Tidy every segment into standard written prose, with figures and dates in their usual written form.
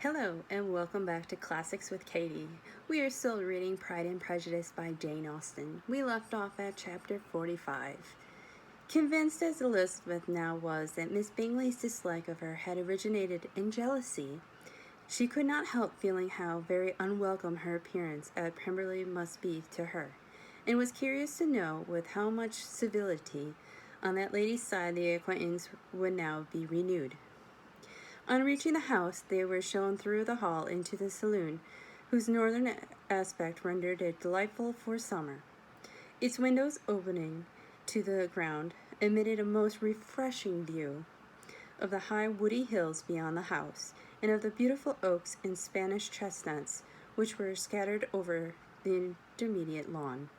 Hello, and welcome back to Classics with Katie. We are still reading Pride and Prejudice by Jane Austen. We left off at chapter 45. Convinced as Elizabeth now was that Miss Bingley's dislike of her had originated in jealousy, she could not help feeling how very unwelcome her appearance at Pemberley must be to her, and was curious to know with how much civility on that lady's side the acquaintance would now be renewed. On reaching the house, they were shown through the hall into the saloon, whose northern aspect rendered it delightful for summer. Its windows opening to the ground admitted a most refreshing view of the high woody hills beyond the house, and of the beautiful oaks and Spanish chestnuts which were scattered over the intermediate lawn.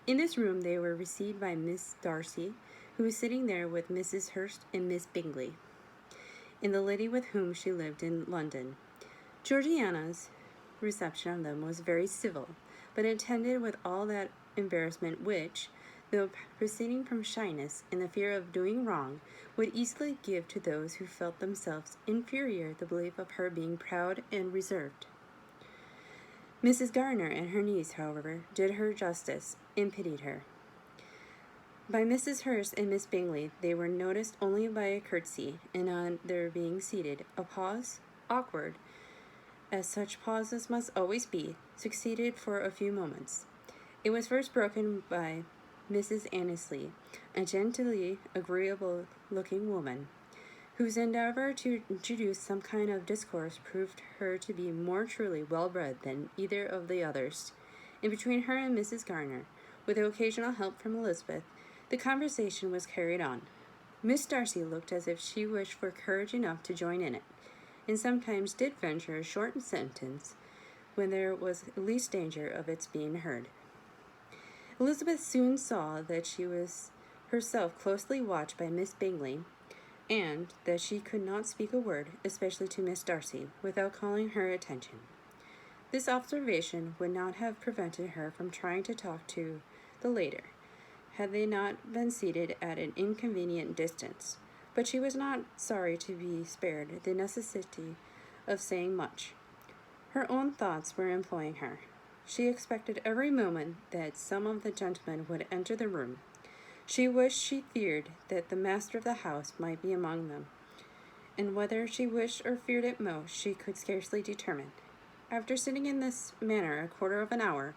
In this room they were received by Miss Darcy, who was sitting there with Mrs. Hurst and Miss Bingley, and the lady with whom she lived in London. Georgiana's reception of them was very civil, but attended with all that embarrassment which, though proceeding from shyness and the fear of doing wrong, would easily give to those who felt themselves inferior the belief of her being proud and reserved. Mrs. Gardiner and her niece, however, did her justice and pitied her. By Mrs. Hurst and Miss Bingley they were noticed only by a curtsy, and on their being seated, a pause, awkward, as such pauses must always be, succeeded for a few moments. It was first broken by Mrs. Annesley, a gently agreeable-looking woman, whose endeavour to introduce some kind of discourse proved her to be more truly well-bred than either of the others, and between her and Mrs. Gardiner, with occasional help from Elizabeth, the conversation was carried on. Miss Darcy looked as if she wished for courage enough to join in it, and sometimes did venture a short sentence when there was least danger of its being heard. Elizabeth soon saw that she was herself closely watched by Miss Bingley, and that she could not speak a word, especially to Miss Darcy, without calling her attention. This observation would not have prevented her from trying to talk to the latter, had they not been seated at an inconvenient distance, but she was not sorry to be spared the necessity of saying much. Her own thoughts were employing her. She expected every moment that some of the gentlemen would enter the room. She wished, she feared, that the master of the house might be among them, and whether she wished or feared it most, she could scarcely determine. After sitting in this manner a quarter of an hour,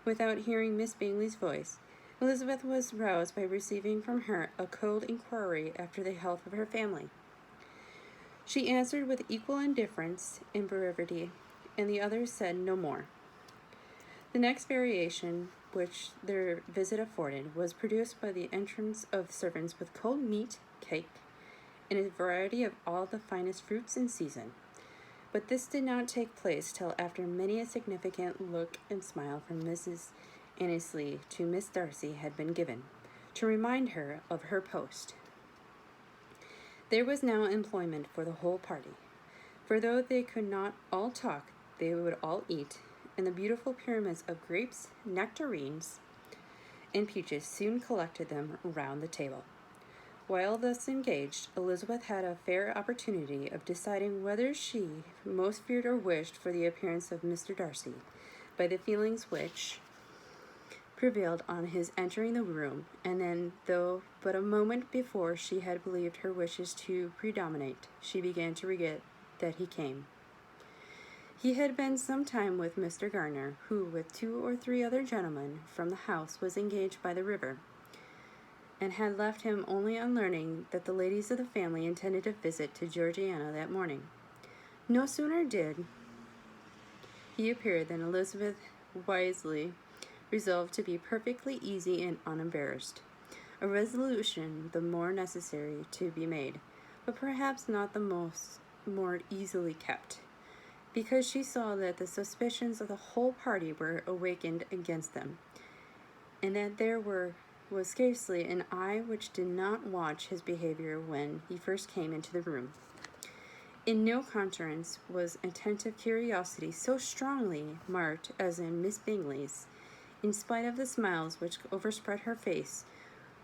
without hearing Miss Bingley's voice, Elizabeth was roused by receiving from her a cold inquiry after the health of her family. She answered with equal indifference and brevity, and the others said no more. The next variation which their visit afforded was produced by the entrance of servants with cold meat, cake, and a variety of all the finest fruits in season. But this did not take place till after many a significant look and smile from Mrs. Annesley to Miss Darcy had been given, to remind her of her post. There was now employment for the whole party, for though they could not all talk, they would all eat, and the beautiful pyramids of grapes, nectarines, and peaches soon collected them round the table. While thus engaged, Elizabeth had a fair opportunity of deciding whether she most feared or wished for the appearance of Mr. Darcy, by the feelings which prevailed on his entering the room, and then, though but a moment before she had believed her wishes to predominate, she began to regret that he came. He had been some time with Mr. Gardiner, who, with 2 or 3 other gentlemen from the house, was engaged by the river, and had left him only on learning that the ladies of the family intended a visit to Georgiana that morning. No sooner did he appear than Elizabeth wisely resolved to be perfectly easy and unembarrassed, a resolution the more necessary to be made, but perhaps not the more easily kept, because she saw that the suspicions of the whole party were awakened against them, and that there was scarcely an eye which did not watch his behavior when he first came into the room. In no countenance was attentive curiosity so strongly marked as in Miss Bingley's, in spite of the smiles which overspread her face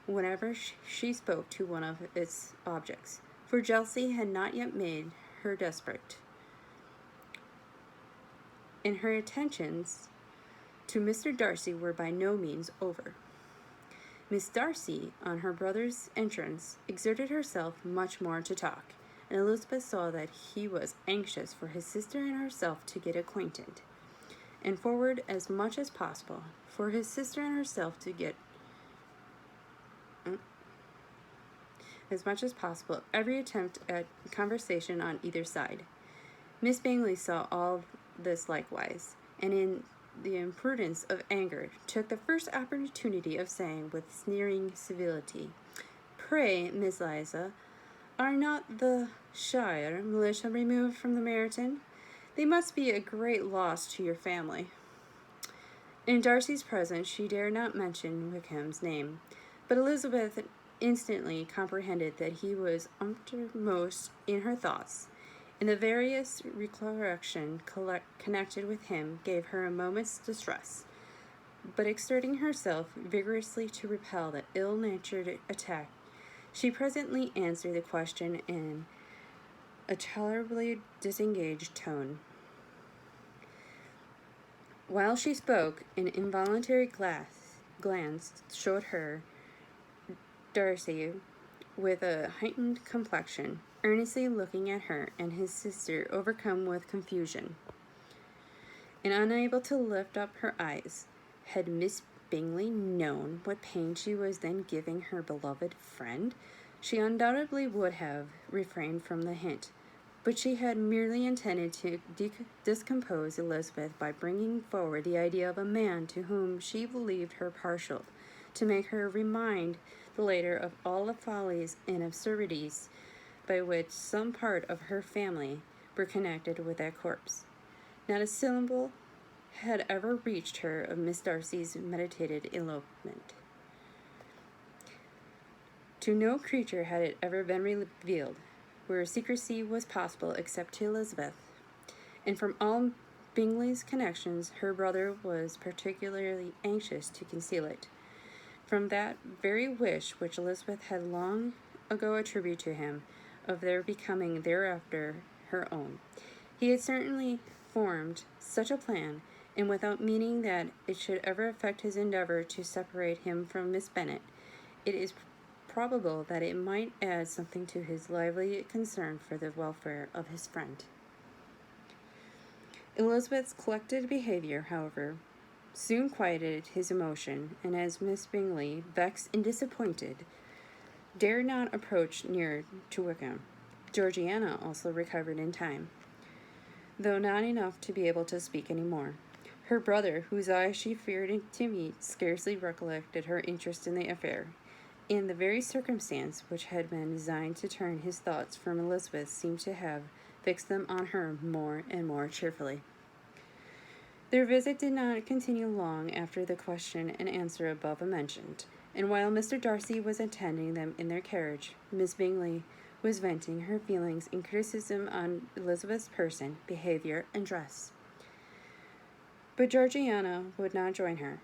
whenever she spoke to one of its objects, for jealousy had not yet made her desperate. and her attentions to Mr. Darcy were by no means over. Miss Darcy, on her brother's entrance, exerted herself much more to talk, and Elizabeth saw that he was anxious for his sister and herself to get acquainted, and forward as much as possible for his sister and herself to get as much as possible every attempt at conversation on either side. Miss Bingley saw all this likewise, and in the imprudence of anger, took the first opportunity of saying, with sneering civility, "Pray, Miss Liza, are not the shire militia removed from the Meryton? They must be a great loss to your family." In Darcy's presence she dared not mention Wickham's name, but Elizabeth instantly comprehended that he was uppermost in her thoughts, and the various recollection connected with him gave her a moment's distress. But exerting herself vigorously to repel the ill-natured attack, she presently answered the question in a tolerably disengaged tone. While she spoke, an involuntary glance showed her Darcy, with a heightened complexion, earnestly looking at her, and his sister overcome with confusion, and unable to lift up her eyes. Had Miss Bingley known what pain she was then giving her beloved friend, she undoubtedly would have refrained from the hint, but she had merely intended to discompose Elizabeth by bringing forward the idea of a man to whom she believed her partial, to make her remind the later of all the follies and absurdities by which some part of her family were connected with that corpse. Not a syllable had ever reached her of Miss Darcy's meditated elopement. To no creature had it ever been revealed, where secrecy was possible except to Elizabeth, and from all Bingley's connections her brother was particularly anxious to conceal it. From that very wish which Elizabeth had long ago attributed to him, of their becoming thereafter her own, he had certainly formed such a plan, and without meaning that it should ever affect his endeavour to separate him from Miss Bennet, it is probable that it might add something to his lively concern for the welfare of his friend. Elizabeth's collected behaviour, however, soon quieted his emotion, and as Miss Bingley, vexed and disappointed, dared not approach nearer to Wickham, Georgiana also recovered in time, though not enough to be able to speak any more. Her brother, whose eyes she feared to meet, scarcely recollected her interest in the affair, and the very circumstance which had been designed to turn his thoughts from Elizabeth seemed to have fixed them on her more and more cheerfully. Their visit did not continue long after the question and answer above mentioned, and while Mr. Darcy was attending them in their carriage, Miss Bingley was venting her feelings in criticism on Elizabeth's person, behaviour, and dress. But Georgiana would not join her.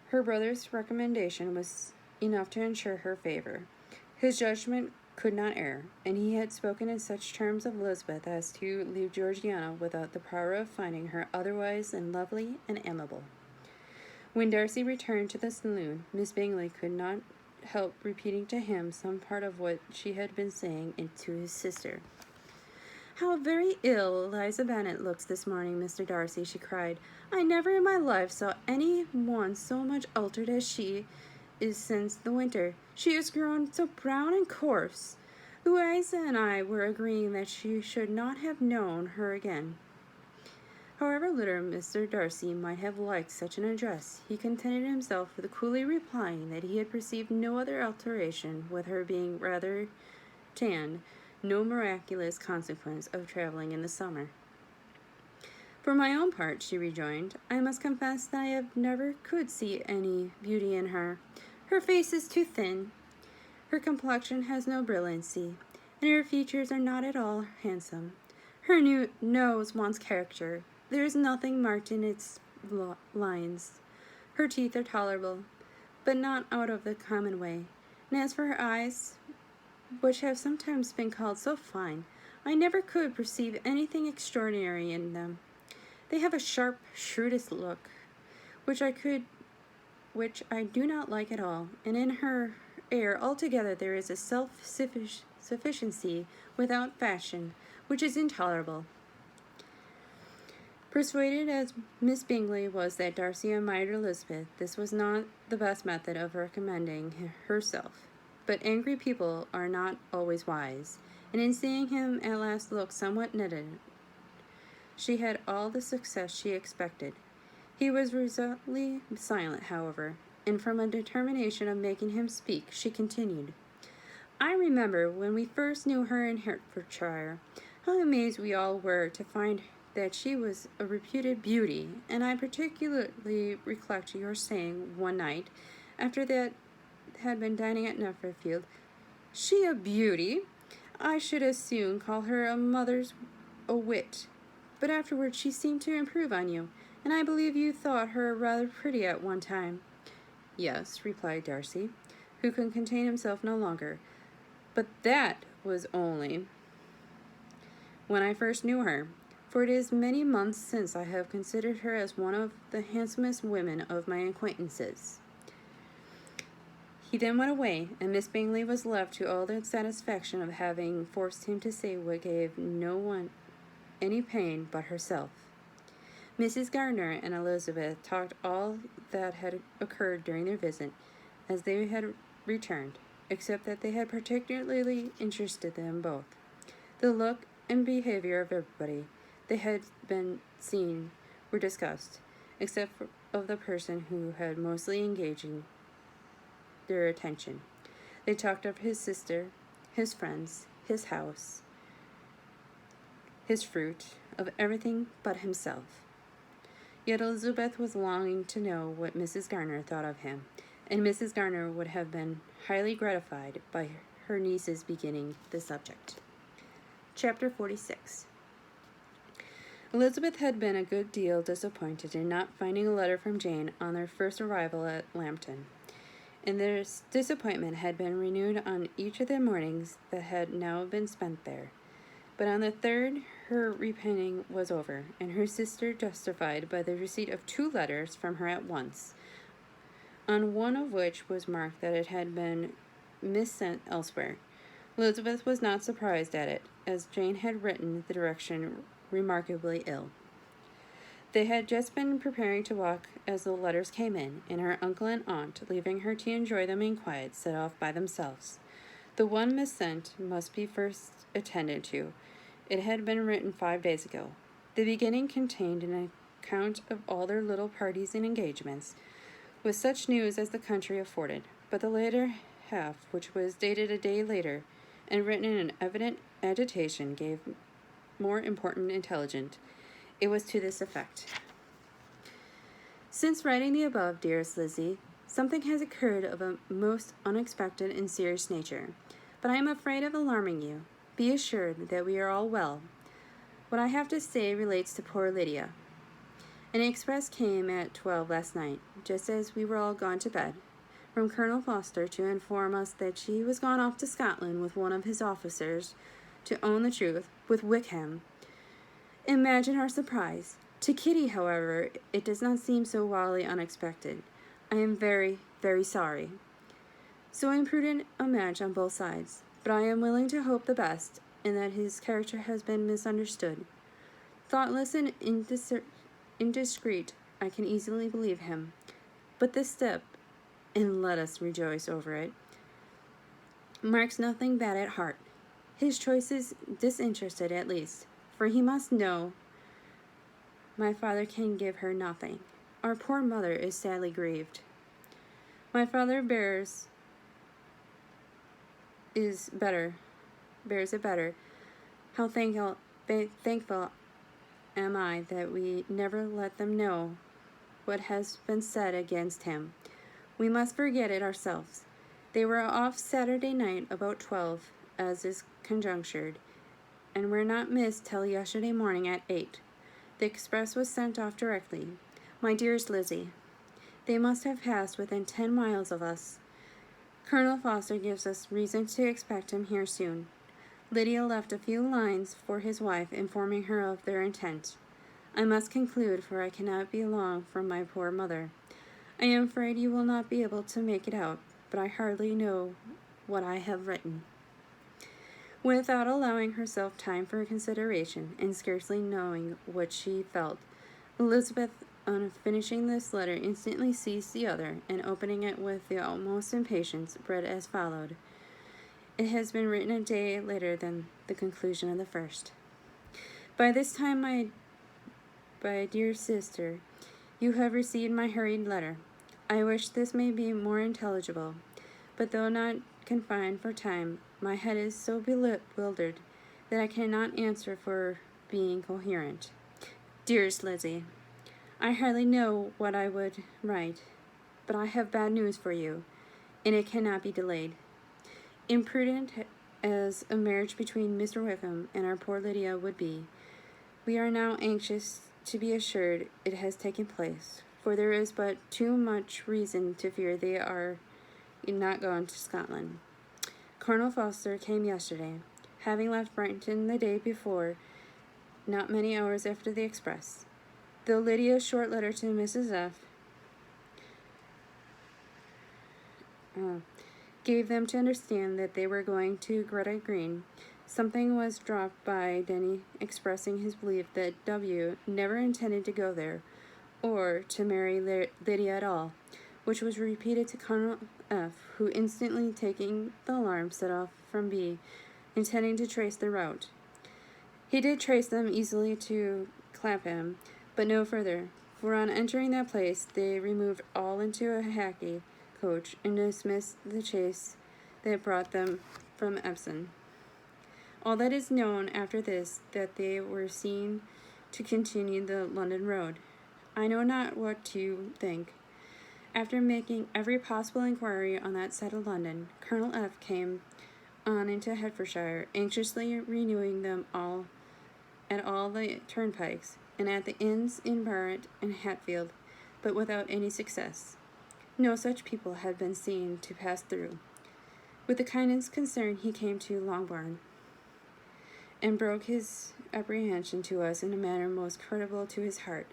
Her brother's recommendation was enough to ensure her favour. His judgment could not err, and he had spoken in such terms of Elizabeth as to leave Georgiana without the power of finding her otherwise than lovely and amiable. When Darcy returned to the saloon, Miss Bingley could not help repeating to him some part of what she had been saying to his sister. "How very ill Eliza Bennet looks this morning, Mr. Darcy," she cried. "I never in my life saw any one so much altered as she is since the winter. She is grown so brown and coarse. Louisa and I were agreeing that she should not have known her again." However little Mr. Darcy might have liked such an address, he contented himself with coolly replying that he had perceived no other alteration, with her being rather tanned, no miraculous consequence of travelling in the summer. "For my own part," she rejoined, "I must confess that I never could see any beauty in her. Her face is too thin, her complexion has no brilliancy, and her features are not at all handsome. Her nose wants character. There is nothing marked in its lines. Her teeth are tolerable, but not out of the common way. And as for her eyes, which have sometimes been called so fine, I never could perceive anything extraordinary in them. They have a sharp, shrewdish look, which I do not like at all, and in her air altogether there is a self-sufficiency without fashion, which is intolerable. Persuaded as Miss Bingley was that Darcy admired Elizabeth, this was not the best method of recommending herself. But angry people are not always wise, and in seeing him at last look somewhat nettled, she had all the success she expected. He was resolutely silent, however, and from a determination of making him speak, she continued, I remember when we first knew her in Hertfordshire, how amazed we all were to find that she was a reputed beauty, and I particularly recollect your saying one night, after that had been dining at Netherfield, she a beauty? I should as soon call her a wit. But afterwards she seemed to improve on you, and I believe you thought her rather pretty at one time. Yes, replied Darcy, who could contain himself no longer, but that was only when I first knew her, for it is many months since I have considered her as one of the handsomest women of my acquaintances. He then went away, and Miss Bingley was left to all the satisfaction of having forced him to say what gave no one any pain but herself. Mrs. Gardiner and Elizabeth talked all that had occurred during their visit, as they had returned, except that they had particularly interested them both. The look and behavior of everybody they had been seen were discussed, except of the person who had mostly engaged their attention. They talked of his sister, his friends, his house, his fruit, of everything but himself. Yet Elizabeth was longing to know what Mrs. Gardiner thought of him, and Mrs. Gardiner would have been highly gratified by her niece's beginning the subject. Chapter 46. Elizabeth had been a good deal disappointed in not finding a letter from Jane on their first arrival at Lambton, and their disappointment had been renewed on each of the mornings that had now been spent there. But on the third her repining was over, and her sister justified by the receipt of 2 letters from her at once, on one of which was marked that it had been missent elsewhere. Elizabeth was not surprised at it, as Jane had written the direction remarkably ill. They had just been preparing to walk as the letters came in, and her uncle and aunt, leaving her to enjoy them in quiet, set off by themselves. The one missent must be first attended to. It had been written 5 days ago. The beginning contained an account of all their little parties and engagements, with such news as the country afforded, but the later half, which was dated a day later, and written in evident agitation, gave more important intelligence. It was to this effect. Since writing the above, dearest Lizzie, something has occurred of a most unexpected and serious nature, but I am afraid of alarming you. Be assured that we are all well. What I have to say relates to poor Lydia. An express came at 12 last night, just as we were all gone to bed, from Colonel Foster to inform us that she was gone off to Scotland with one of his officers, to own the truth, with Wickham. Imagine our surprise. To Kitty, however, it does not seem so wildly unexpected. I am very, very sorry. So imprudent a match on both sides, but I am willing to hope the best, and that his character has been misunderstood. Thoughtless and indiscreet, I can easily believe him. But this step, and let us rejoice over it, marks nothing bad at heart. His choice is disinterested at least, for he must know my father can give her nothing. Our poor mother is sadly grieved. My father bears it better. How thankful am I that we never let them know what has been said against him. We must forget it ourselves. They were off Saturday night about 12, as is conjectured, and were not missed till yesterday morning at 8. The express was sent off directly. My dearest Lizzie, they must have passed within 10 miles of us. Colonel Foster gives us reason to expect him here soon. Lydia left a few lines for his wife, informing her of their intent. I must conclude, for I cannot be long from my poor mother. I am afraid you will not be able to make it out, but I hardly know what I have written." Without allowing herself time for consideration, and scarcely knowing what she felt, Elizabeth, on finishing this letter, instantly seized the other, and opening it with the utmost impatience, read as followed. It has been written a day later than the conclusion of the first. "By this time, my dear sister, you have received my hurried letter. I wish this may be more intelligible, but though not confined for time, my head is so bewildered that I cannot answer for being coherent. Dearest Lizzie, I hardly know what I would write, but I have bad news for you, and it cannot be delayed. Imprudent as a marriage between Mr. Wickham and our poor Lydia would be, we are now anxious to be assured it has taken place, for there is but too much reason to fear they are not gone to Scotland. Colonel Foster came yesterday, having left Brighton the day before, not many hours after the express. Though Lydia's short letter to Mrs. F. Gave them to understand that they were going to Greta Green, something was dropped by Denny expressing his belief that W. never intended to go there, or to marry Lydia at all, which was repeated to Colonel F., who, instantly taking the alarm, set off from B., intending to trace the route. He did trace them easily to Clapham, but no further, for on entering that place they removed all into a hackney coach and dismissed the chaise that brought them from Epsom. All that is known after this, that they were seen to continue the London road. I know not what to think. After making every possible inquiry on that side of London, Colonel F. came on into Hertfordshire, anxiously renewing them all at all the turnpikes, and at the inns in Barnet and Hatfield, but without any success. No such people had been seen to pass through. With the kindest concern he came to Longbourn, and broke his apprehension to us in a manner most creditable to his heart.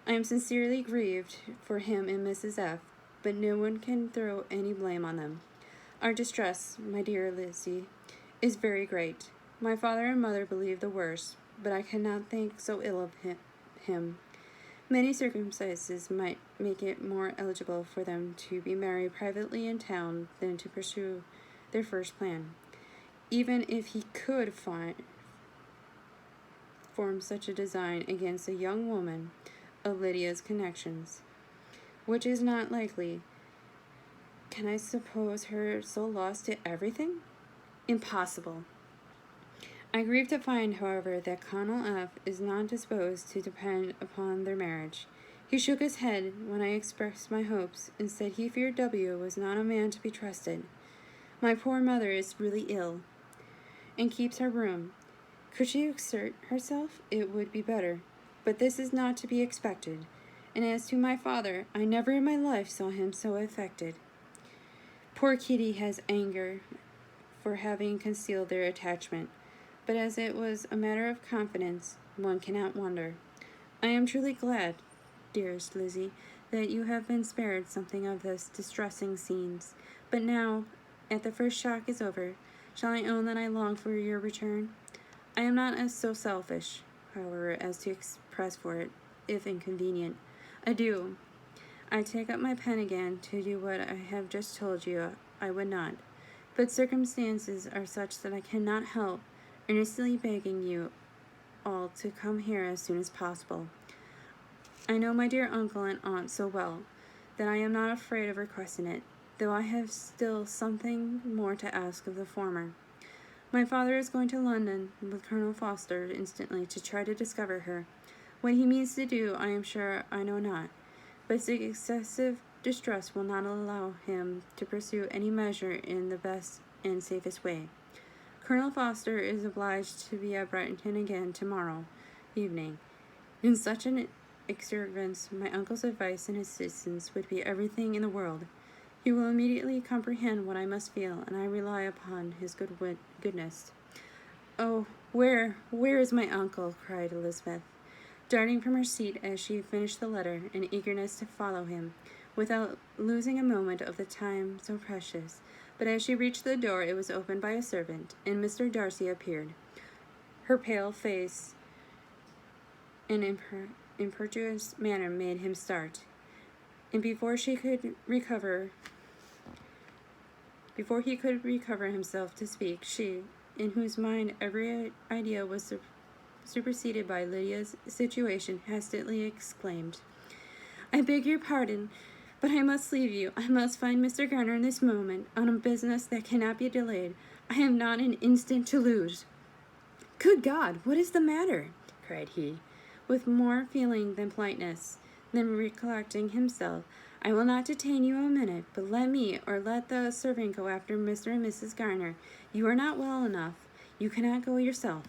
I am sincerely grieved for him and Mrs. F., but no one can throw any blame on them. Our distress, my dear Lizzie, is very great. My father and mother believe the worst, but I cannot think so ill of him. Many circumstances might make it more eligible for them to be married privately in town than to pursue their first plan, even if he could form such a design against a young woman of Lydia's connections, which is not likely. Can I suppose her so lost to everything? Impossible. I grieve to find, however, that Colonel F. is not disposed to depend upon their marriage. He shook his head when I expressed my hopes, and said he feared W. was not a man to be trusted. My poor mother is really ill, and keeps her room. Could she exert herself, it would be better, but this is not to be expected, and as to my father, I never in my life saw him so affected. Poor Kitty has anger for having concealed their attachment, but as it was a matter of confidence, one cannot wonder. I am truly glad, dearest Lizzie, that you have been spared something of this distressing scenes. But now, at the first shock is over, shall I own that I long for your return? I am not as so selfish, however, as to press for it, if inconvenient. Adieu. I take up my pen again to do what I have just told you I would not, but circumstances are such that I cannot help earnestly begging you all to come here as soon as possible. I know my dear uncle and aunt so well that I am not afraid of requesting it, though I have still something more to ask of the former. My father is going to London with Colonel Foster instantly to try to discover her. What he means to do, I am sure I know not, but his excessive distress will not allow him to pursue any measure in the best and safest way. Colonel Foster is obliged to be at Brighton again tomorrow evening. In such an extravagance, my uncle's advice and assistance would be everything in the world. He will immediately comprehend what I must feel, and I rely upon his goodness. Oh, where is my uncle? Cried Elizabeth. darting from her seat as she finished the letter in eagerness to follow him, without losing a moment of the time so precious. But as she reached the door, it was opened by a servant, and Mr. Darcy appeared. Her pale face and impetuous manner made him start, and before he could recover himself to speak, she, in whose mind every idea was superseded by Lydia's situation, hastily exclaimed, "I beg your pardon, but I must leave you. I must find Mr. Garner in this moment, on a business that cannot be delayed. I have not an instant to lose." "Good God, what is the matter?" cried he, with more feeling than politeness. Then recollecting himself, "I will not detain you a minute, but let me or let the servant go after Mr. and Mrs. Garner. You are not well enough. You cannot go yourself."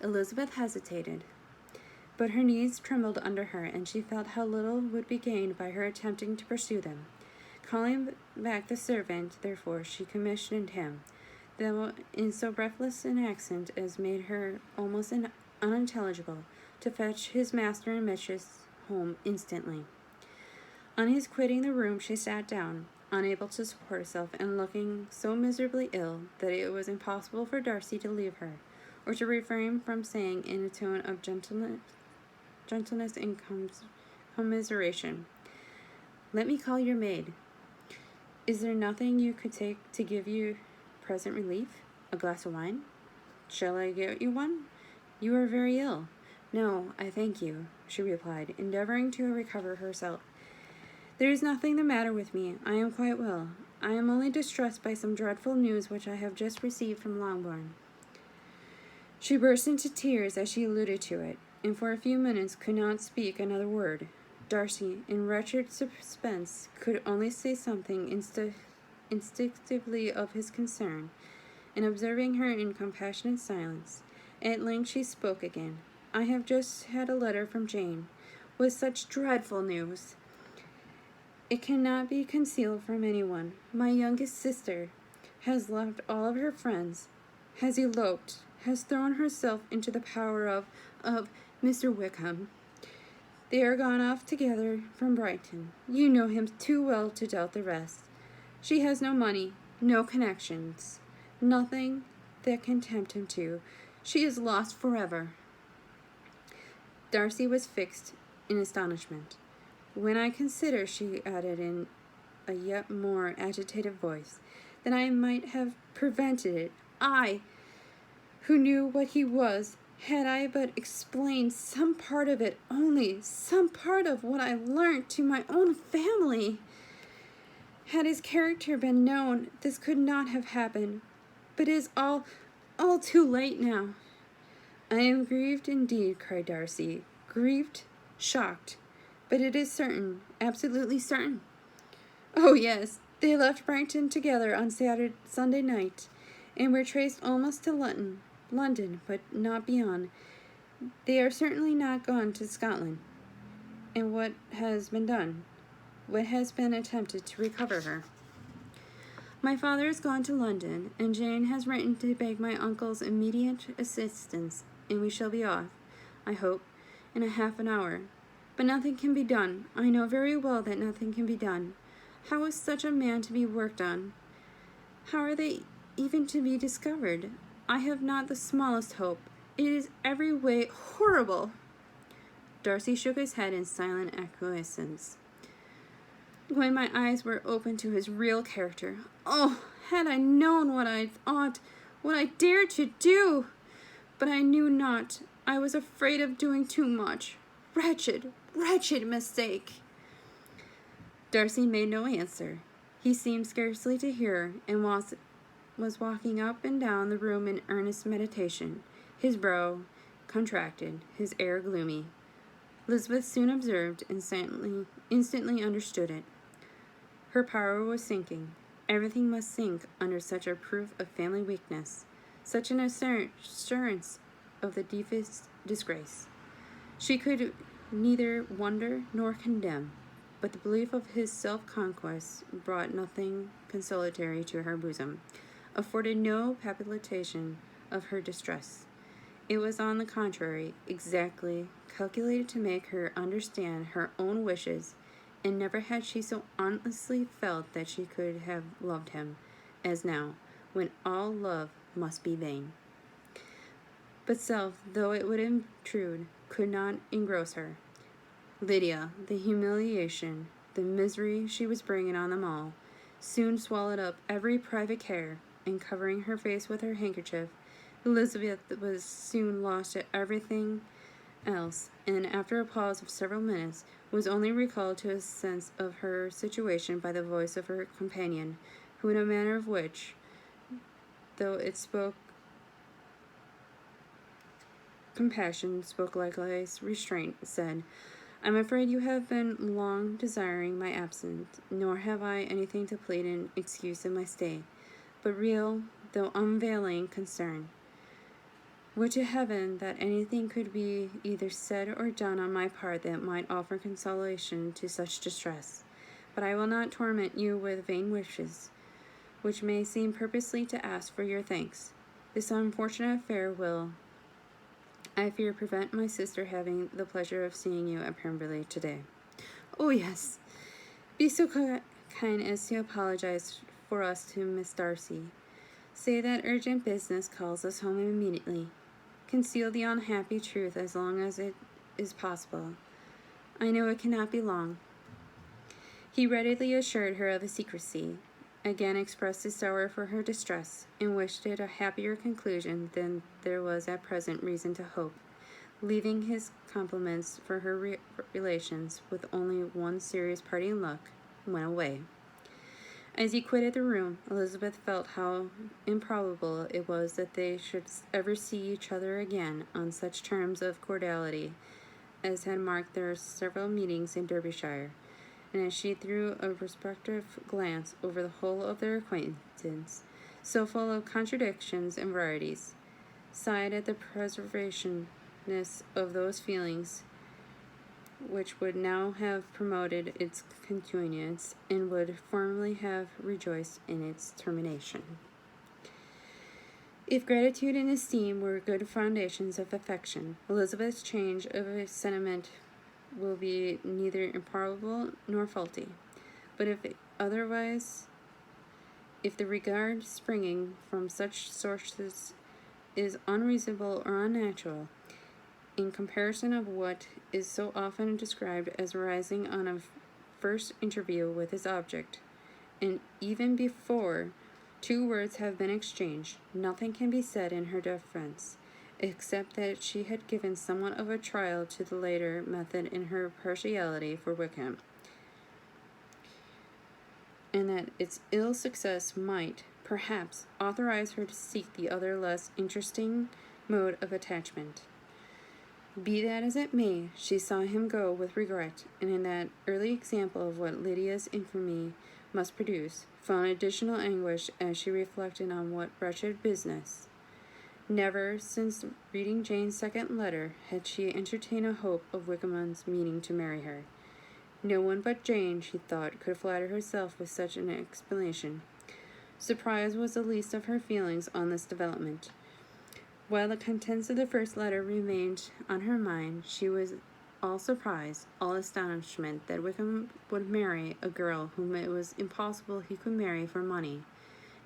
Elizabeth hesitated, but her knees trembled under her, and she felt how little would be gained by her attempting to pursue them. Calling back the servant, therefore, she commissioned him, though in so breathless an accent as made her almost unintelligible, to fetch his master and mistress home instantly. On his quitting the room, she sat down, unable to support herself, and looking so miserably ill that it was impossible for Darcy to leave her, or to refrain from saying in a tone of gentleness and commiseration, "Let me call your maid. Is there nothing you could take to give you present relief? A glass of wine? Shall I get you one? You are very ill." "No, I thank you," she replied, endeavoring to recover herself. "There is nothing the matter with me. I am quite well. I am only distressed by some dreadful news which I have just received from Longbourn." She burst into tears as she alluded to it, and for a few minutes could not speak another word. Darcy, in wretched suspense, could only say something instinctively of his concern, and observing her in compassionate silence, at length she spoke again. "I have just had a letter from Jane, with such dreadful news. It cannot be concealed from anyone. My youngest sister has left all of her friends, has eloped, has thrown herself into the power of Mr. Wickham. They are gone off together from Brighton. You know him too well to doubt the rest. She has no money, no connections, nothing that can tempt him to. She is lost forever." Darcy was fixed in astonishment. "When I consider," she added in a yet more agitated voice, "that I might have prevented it, I, who knew what he was, had I but explained some part of it only, some part of what I learnt to my own family. Had his character been known, this could not have happened, but it is all too late now." "I am grieved indeed," cried Darcy, "grieved, shocked, but it is certain, absolutely certain." "Oh, yes, they left Brighton together on Sunday night, and were traced almost to London, but not beyond. They are certainly not gone to Scotland. And what has been done? What has been attempted to recover her?" "My father has gone to London, and Jane has written to beg my uncle's immediate assistance, and we shall be off, I hope, in a half an hour. But nothing can be done. I know very well that nothing can be done. How is such a man to be worked on? How are they even to be discovered? I have not the smallest hope. It is every way horrible." Darcy shook his head in silent acquiescence. "When my eyes were opened to his real character, oh, had I known what I ought, what I dared to do! But I knew not. I was afraid of doing too much. Wretched, wretched mistake!" Darcy made no answer. He seemed scarcely to hear, and was walking up and down the room in earnest meditation, his brow contracted, his air gloomy. Elizabeth soon observed and instantly understood it. Her power was sinking. Everything must sink under such a proof of family weakness, such an assurance of the deepest disgrace. She could neither wonder nor condemn, but the belief of his self-conquest brought nothing consolatory to her bosom, afforded no palpitation of her distress. It was, on the contrary, exactly calculated to make her understand her own wishes, and never had she so honestly felt that she could have loved him as now, when all love must be vain. But self, though it would intrude, could not engross her. Lydia, the humiliation, the misery she was bringing on them all, soon swallowed up every private care, and covering her face with her handkerchief, Elizabeth was soon lost to everything else, and after a pause of several minutes, was only recalled to a sense of her situation by the voice of her companion, who, in a manner of which, though it spoke compassion, spoke likewise restraint, said, "I'm afraid you have been long desiring my absence, nor have I anything to plead in excuse of my stay, but real, though unavailing, concern. Would to heaven that anything could be either said or done on my part that might offer consolation to such distress. But I will not torment you with vain wishes, which may seem purposely to ask for your thanks. This unfortunate affair will, I fear, prevent my sister having the pleasure of seeing you at Pemberley today." "Oh, yes. Be so kind as to apologize for us to Miss Darcy. Say that urgent business calls us home immediately. Conceal the unhappy truth as long as it is possible. I know it cannot be long." He readily assured her of his secrecy, again expressed his sorrow for her distress, and wished it a happier conclusion than there was at present reason to hope, leaving his compliments for her relations with only one serious parting look, went away. As he quitted the room, Elizabeth felt how improbable it was that they should ever see each other again on such terms of cordiality as had marked their several meetings in Derbyshire, and as she threw a prospective glance over the whole of their acquaintance, so full of contradictions and varieties, sighed at the preservativeness of those feelings which would now have promoted its continuance, and would formerly have rejoiced in its termination. If gratitude and esteem were good foundations of affection, Elizabeth's change of sentiment will be neither improbable nor faulty. But if otherwise, if the regard springing from such sources is unreasonable or unnatural, in comparison of what is so often described as arising on a first interview with his object, and even before 2 words have been exchanged, nothing can be said in her defense, except that she had given somewhat of a trial to the later method in her partiality for Wickham, and that its ill success might, perhaps, authorize her to seek the other less interesting mode of attachment. Be that as it may, she saw him go with regret, and in that early example of what Lydia's infamy must produce, found additional anguish as she reflected on what wretched business. Never, since reading Jane's second letter, had she entertained a hope of Wickham's meaning to marry her. No one but Jane, she thought, could flatter herself with such an explanation. Surprise was the least of her feelings on this development. While the contents of the first letter remained on her mind, she was all surprise, all astonishment that Wickham would marry a girl whom it was impossible he could marry for money,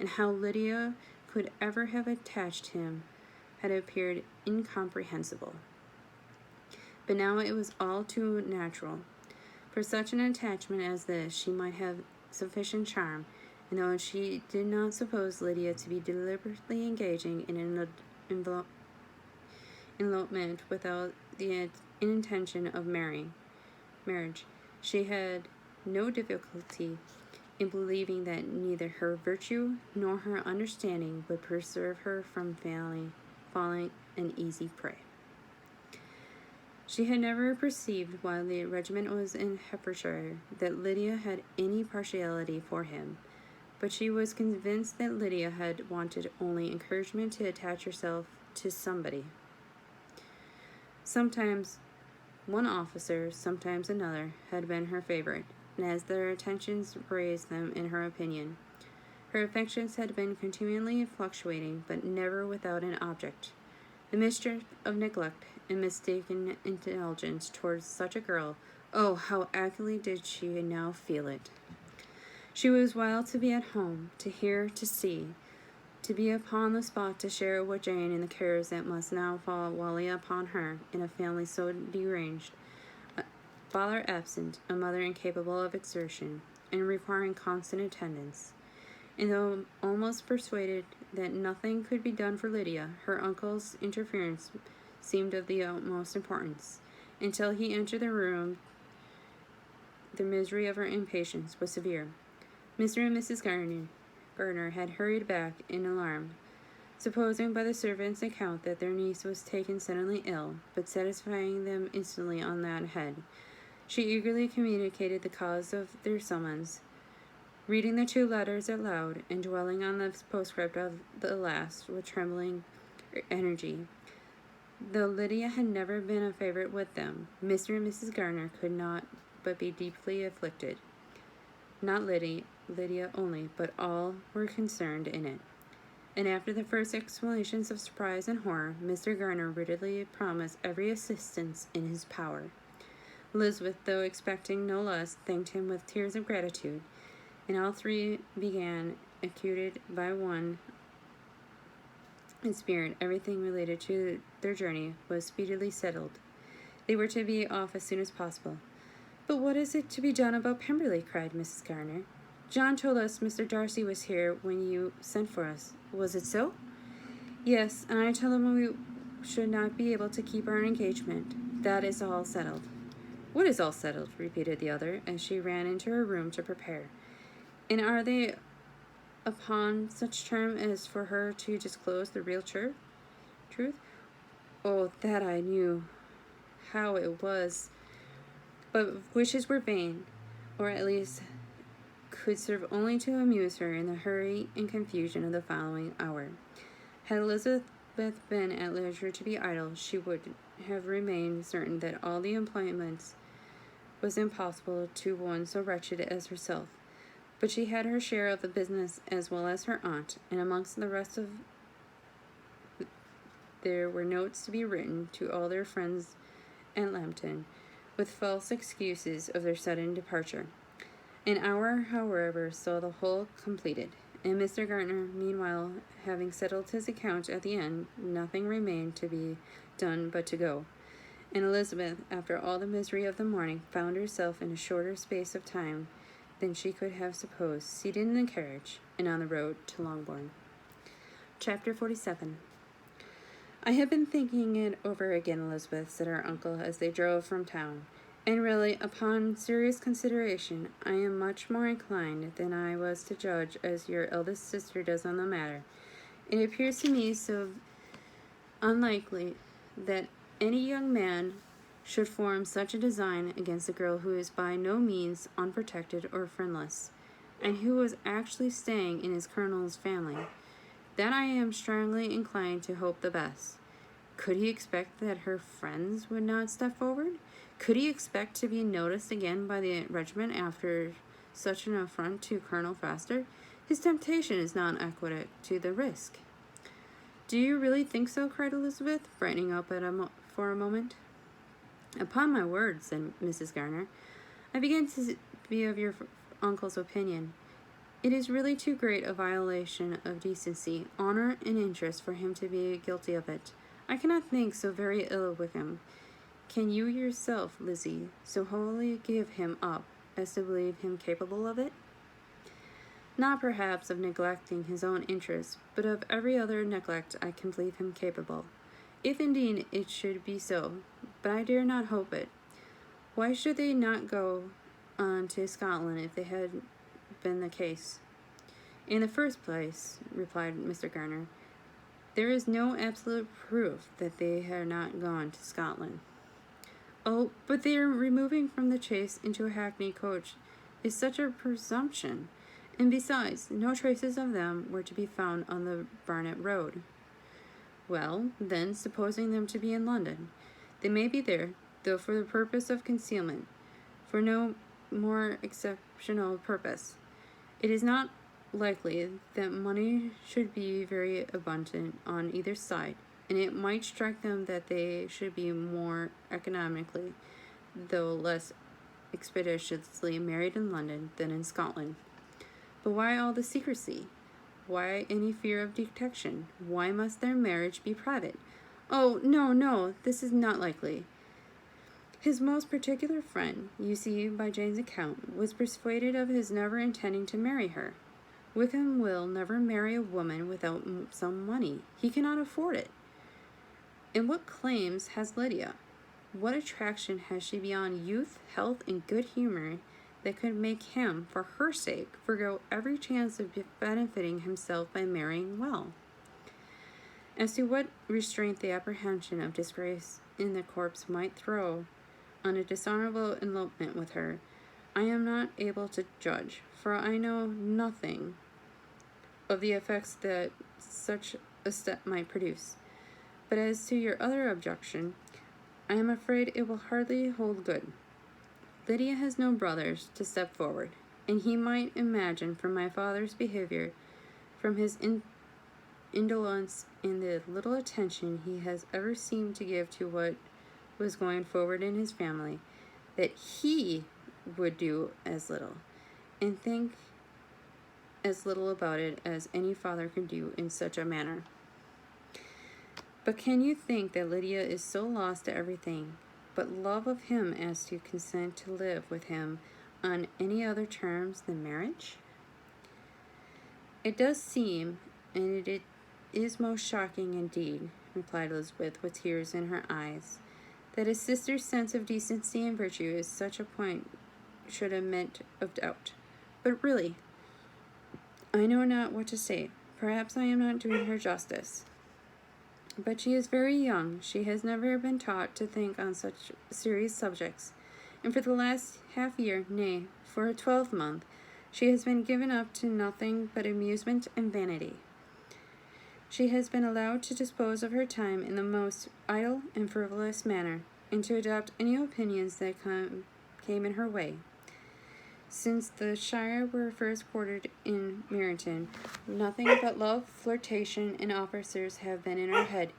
and how Lydia could ever have attached him had appeared incomprehensible. But now it was all too natural. For such an attachment as this, she might have sufficient charm, and though she did not suppose Lydia to be deliberately engaging in an elopement without the intention of marriage, she had no difficulty in believing that neither her virtue nor her understanding would preserve her from falling an easy prey. She had never perceived, while the regiment was in Hertfordshire, that Lydia had any partiality for him, but she was convinced that Lydia had wanted only encouragement to attach herself to somebody. Sometimes one officer, sometimes another, had been her favorite, and as their attentions raised them in her opinion, her affections had been continually fluctuating, but never without an object. The Mistress of Neglect and mistaken indulgence towards such a girl. Oh, how acutely did she now feel it! She was wild to be at home, to hear, to see, to be upon the spot to share with Jane in the cares that must now fall wholly upon her in a family so deranged, a father absent, a mother incapable of exertion, and requiring constant attendance. And though almost persuaded that nothing could be done for Lydia, her uncle's interference seemed of the utmost importance. Until he entered the room, the misery of her impatience was severe. Mr. and Mrs. Gardner had hurried back in alarm, supposing by the servant's account that their niece was taken suddenly ill, but satisfying them instantly on that head. She eagerly communicated the cause of their summons, reading the 2 letters aloud, and dwelling on the postscript of the last with trembling energy. Though Lydia had never been a favorite with them, Mr. and Mrs. Gardner could not but be deeply afflicted. Not Lydia only, but all were concerned in it. And after the first exclamations of surprise and horror, Mr. Gardner readily promised every assistance in his power. Elizabeth, though expecting no less, thanked him with tears of gratitude, and all 3 began, accoutted by one in spirit, everything related to their journey was speedily settled. They were to be off as soon as possible. "But what is it to be done about Pemberley?" cried Mrs. Gardner. "John told us Mr. Darcy was here when you sent for us. Was it so?" "Yes, and I told him we should not be able to keep our engagement. That is all settled." "What is all settled?" repeated the other, as she ran into her room to prepare. "And are they upon such term as for her to disclose the real truth? Oh, that I knew how it was. But wishes were vain, or at least could serve only to amuse her in the hurry and confusion of the following hour. Had Elizabeth been at leisure to be idle, she would have remained certain that all the employments was impossible to one so wretched as herself. But she had her share of the business as well as her aunt, and amongst the rest of there were notes to be written to all their friends at Lambton, with false excuses of their sudden departure. An hour, however, saw the whole completed, and Mr. Gardner, meanwhile, having settled his account at the end, nothing remained to be done but to go. And Elizabeth, after all the misery of the morning, found herself in a shorter space of time than she could have supposed, seated in the carriage and on the road to Longbourn. Chapter 47. "I have been thinking it over again, Elizabeth," said her uncle as they drove from town, "and really, upon serious consideration, I am much more inclined than I was to judge as your eldest sister does on the matter. It appears to me so unlikely that any young man should form such a design against a girl who is by no means unprotected or friendless, and who was actually staying in his colonel's family, that I am strongly inclined to hope the best. Could he expect that her friends would not step forward? Could he expect to be noticed again by the regiment after such an affront to Colonel Foster? His temptation is not equal to the risk." "Do you really think so?" cried Elizabeth, brightening up for a moment. "Upon my word," said Mrs. Gardner, "I begin to be of your uncle's opinion. It is really too great a violation of decency, honor, and interest for him to be guilty of it. I cannot think so very ill of him. Can you yourself, Lizzie, so wholly give him up as to believe him capable of it?" "Not perhaps of neglecting his own interests, but of every other neglect I can believe him capable, if indeed it should be so, but I dare not hope it. Why should they not go on to Scotland if they had been the case?" "In the first place," replied Mr. Gardner, "there is no absolute proof that they have not gone to Scotland." "Oh, but their removing from the chaise into a hackney coach is such a presumption, and besides, no traces of them were to be found on the Barnet road." "Well, then, supposing them to be in London, they may be there, though for the purpose of concealment, for no more exceptional purpose. It is not likely that money should be very abundant on either side, and it might strike them that they should be more economically, though less expeditiously, married in London than in Scotland. But why all the secrecy? Why any fear of detection? Why must their marriage be private? Oh, no, no, this is not likely. His most particular friend, you see by Jane's account, was persuaded of his never intending to marry her. Wickham will never marry a woman without some money. He cannot afford it. And what claims has Lydia? What attraction has she beyond youth, health, and good humor that could make him, for her sake, forgo every chance of benefiting himself by marrying well? As to what restraint the apprehension of disgrace in the corpse might throw on a dishonorable elopement with her, I am not able to judge, for I know nothing of the effects that such a step might produce. But as to your other objection, I am afraid it will hardly hold good. Lydia has no brothers to step forward, and he might imagine from my father's behavior, from his indolence, and the little attention he has ever seemed to give to what was going forward in his family, that he would do as little, and think as little about it as any father could do in such a manner. But can you think that Lydia is so lost to everything but love of him as to consent to live with him on any other terms than marriage? It does seem, and it is most shocking indeed, replied Elizabeth with tears in her eyes, that a sister's sense of decency and virtue is such a point should admit of doubt. But really, I know not what to say. Perhaps I am not doing her justice. But she is very young. She has never been taught to think on such serious subjects, and for the last half year, nay, for a 12-month, she has been given up to nothing but amusement and vanity. She has been allowed to dispose of her time in the most idle and frivolous manner, and to adopt any opinions that came in her way. Since the Shire were first quartered in Meryton, nothing but love, flirtation, and officers have been in her head.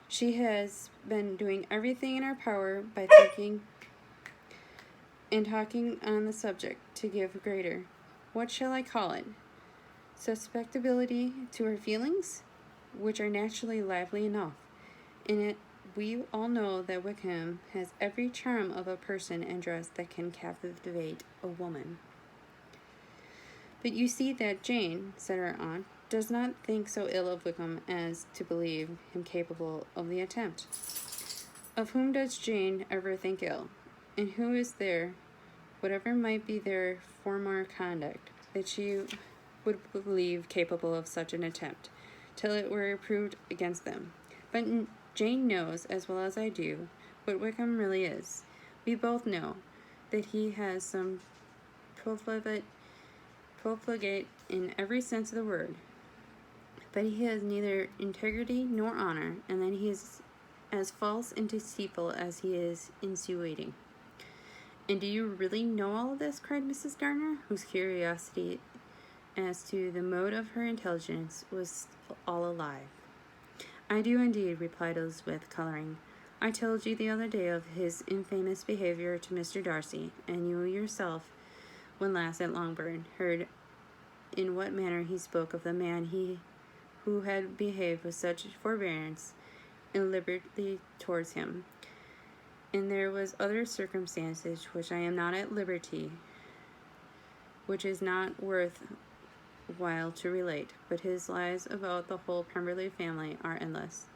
She has been doing everything in her power by thinking and talking on the subject to give greater, what shall I call it, susceptibility to her feelings, which are naturally lively enough. In it, we all know that Wickham has every charm of a person and dress that can captivate a woman. But you see that Jane, said her aunt, does not think so ill of Wickham as to believe him capable of the attempt. Of whom does Jane ever think ill? And who is there, whatever might be their former conduct, that she would believe capable of such an attempt, till it were proved against them? But Jane knows, as well as I do, what Wickham really is. We both know that he has some profligate in every sense of the word, but he has neither integrity nor honor, and that he is as false and deceitful as he is insinuating. And do you really know all of this? Cried Mrs. Gardiner, whose curiosity as to the mode of her intelligence was all alive. I do indeed, replied Elizabeth, coloring. I told you the other day of his infamous behavior to Mr. Darcy, and you yourself, when last at Longbourn, heard in what manner he spoke of the man who had behaved with such forbearance and liberty towards him. And there was other circumstances which I am not at liberty, which is not worth while to relate, but his lies about the whole Pemberley family are endless.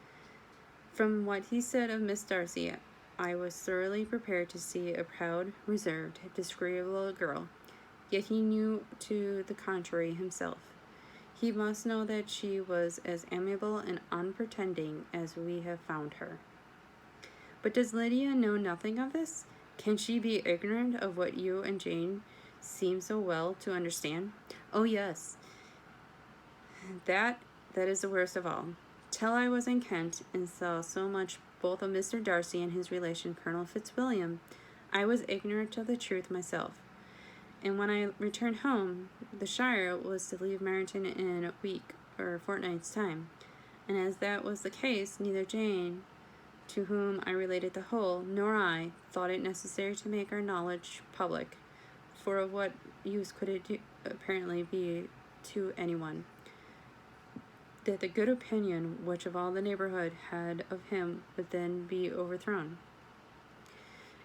From what he said of Miss Darcy, I was thoroughly prepared to see a proud, reserved, disagreeable girl, yet he knew to the contrary himself. He must know that she was as amiable and unpretending as we have found her. But does Lydia know nothing of this? Can she be ignorant of what you and Jane seem so well to understand? Oh, yes. That is the worst of all. Till I was in Kent and saw so much both of Mr. Darcy and his relation Colonel Fitzwilliam, I was ignorant of the truth myself. And when I returned home, the Shire was to leave Meryton in a week or a fortnight's time. and as that was the case, neither Jane, to whom I related the whole, nor I, thought it necessary to make our knowledge public, for of what use could it apparently be to anyone, that the good opinion which of all the neighborhood had of him would then be overthrown.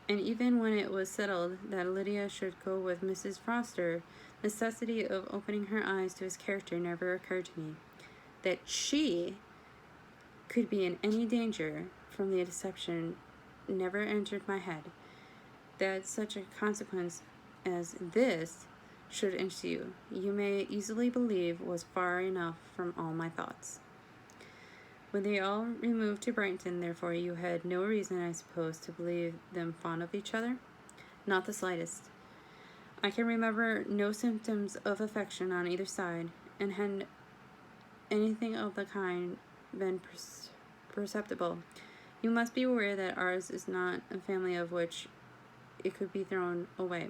And even when it was settled that Lydia should go with Mrs. Foster, necessity of opening her eyes to his character never occurred to me. That she could be in any danger from the deception never entered my head. That such a consequence as this should ensue, you may easily believe was far enough from all my thoughts. When they all removed to Brighton, therefore, you had no reason, I suppose, to believe them fond of each other? Not the slightest. I can remember no symptoms of affection on either side, and had anything of the kind been perceptible, you must be aware that ours is not a family of which it could be thrown away.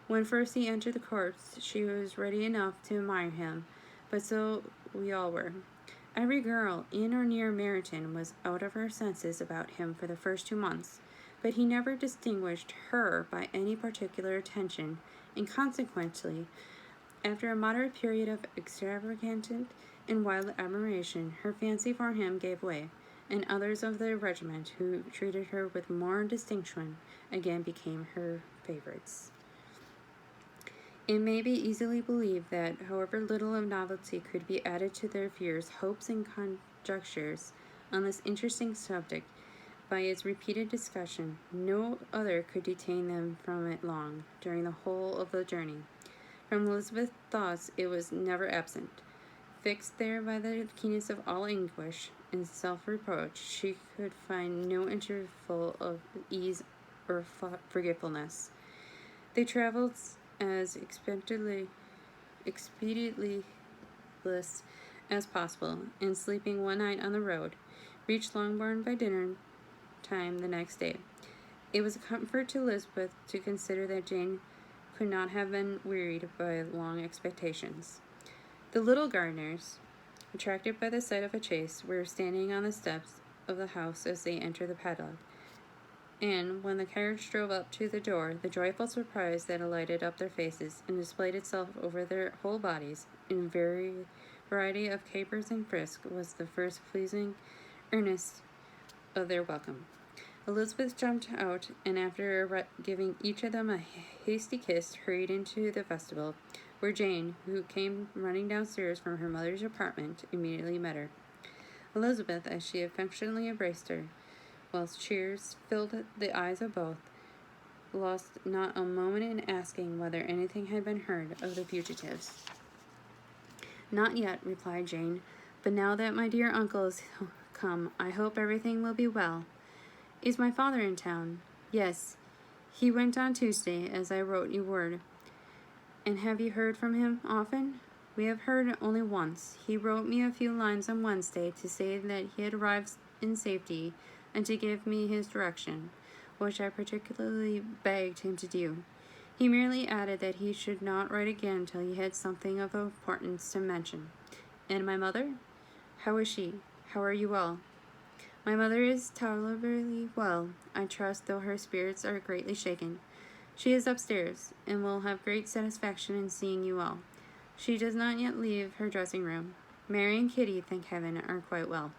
When first he entered the courts, she was ready enough to admire him, but so we all were. Every girl in or near Meryton was out of her senses about him for the first 2 months, but he never distinguished her by any particular attention, and consequently, after a moderate period of extravagant and wild admiration, her fancy for him gave way, and others of the regiment, who treated her with more distinction, again became her favorites. It may be easily believed that, however little of novelty could be added to their fears, hopes, and conjectures on this interesting subject by its repeated discussion, no other could detain them from it long during the whole of the journey. From Elizabeth's thoughts it was never absent. Fixed there by the keenness of all anguish and self-reproach, she could find no interval of ease or forgetfulness. They travelled as expediently as possible, and sleeping one night on the road, reached Longbourn by dinner time the next day. It was a comfort to Elizabeth to consider that Jane could not have been wearied by long expectations. The little Gardiners, attracted by the sight of a chaise, were standing on the steps of the house as they entered the paddock, and when the carriage drove up to the door, the joyful surprise that lighted up their faces and displayed itself over their whole bodies in variety of capers and frisks was the first pleasing earnest of their welcome. Elizabeth jumped out, and after giving each of them a hasty kiss, hurried into the vestibule, where Jane, who came running downstairs from her mother's apartment, immediately met her. Elizabeth, as she affectionately embraced her, whilst tears filled the eyes of both, lost not a moment in asking whether anything had been heard of the fugitives. Not yet, replied Jane, but now that my dear uncle is come, I hope everything will be well. Is my father in town? Yes, he went on Tuesday, as I wrote you word. And have you heard from him often? We have heard only once. He wrote me a few lines on Wednesday to say that he had arrived in safety, and to give me his direction, which I particularly begged him to do. He merely added that he should not write again till he had something of importance to mention. And my mother? How is she? How are you all? My mother is tolerably well, I trust, though her spirits are greatly shaken. She is upstairs, and will have great satisfaction in seeing you all. She does not yet leave her dressing-room. Mary and Kitty, thank heaven, are quite well.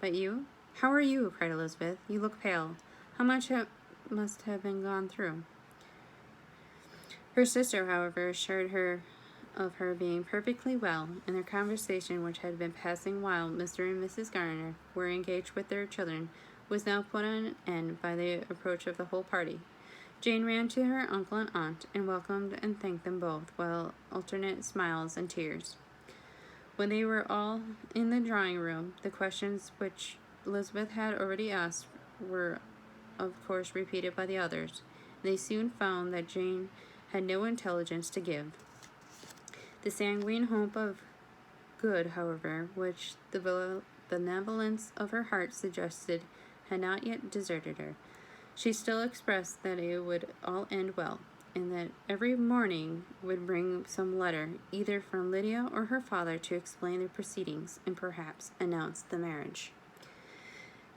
But you? How are you? Cried Elizabeth. You look pale. How much must have been gone through? Her sister, however, assured her of her being perfectly well, and their conversation, which had been passing while Mr. and Mrs. Gardiner were engaged with their children, was now put on an end by the approach of the whole party. Jane ran to her uncle and aunt, and welcomed and thanked them both, while alternate smiles and tears. When they were all in the drawing-room, the questions which Elizabeth had already asked were, of course, repeated by the others. They soon found that Jane had no intelligence to give. The sanguine hope of good, however, which the benevolence of her heart suggested, had not yet deserted her. She still expressed that it would all end well, and that every morning would bring some letter, either from Lydia or her father, to explain the proceedings and perhaps announce the marriage.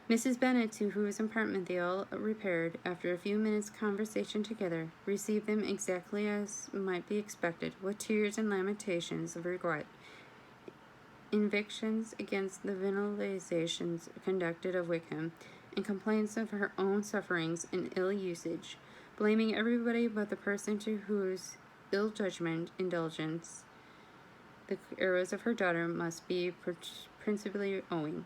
Mrs. Bennet, to whose apartment they all repaired, after a few minutes' conversation together, received them exactly as might be expected, with tears and lamentations of regret, invictions against the venalizations conducted of Wickham, and complaints of her own sufferings and ill usage, blaming everybody but the person to whose ill judgment, indulgence, the errors of her daughter must be principally owing.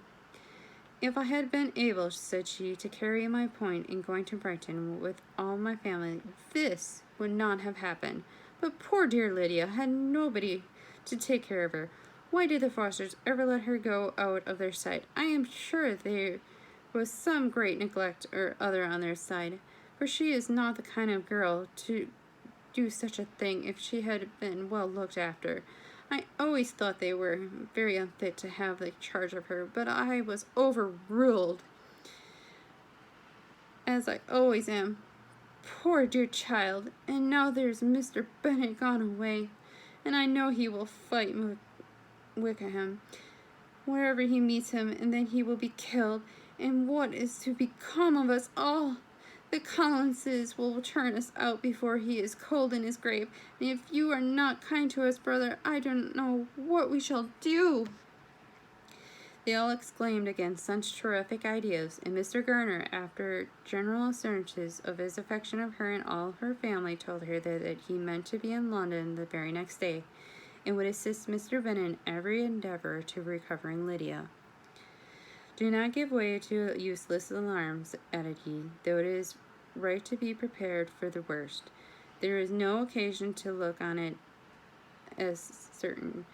If I had been able, said she, to carry my point in going to Brighton with all my family, this would not have happened. But poor dear Lydia had nobody to take care of her. Why did the Fosters ever let her go out of their sight? I am sure there was some great neglect or other on their side, for she is not the kind of girl to do such a thing if she had been well looked after. I always thought they were very unfit to have the charge of her, but I was overruled, as I always am. Poor dear child, and now there's Mr. Bennet gone away, and I know he will fight Wickham wherever he meets him, and then he will be killed, and what is to become of us all? The Collinses will turn us out before he is cold in his grave, and if you are not kind to us, brother, I don't know what we shall do. They all exclaimed against such terrific ideas, and Mr. Garner, after general assurances of his affection of her and all her family, told her that he meant to be in London the very next day, and would assist Mr. Bennet in every endeavour to recovering Lydia. Do not give way to useless alarms, added he, though it is right to be prepared for the worst. There is no occasion to look on it as certain.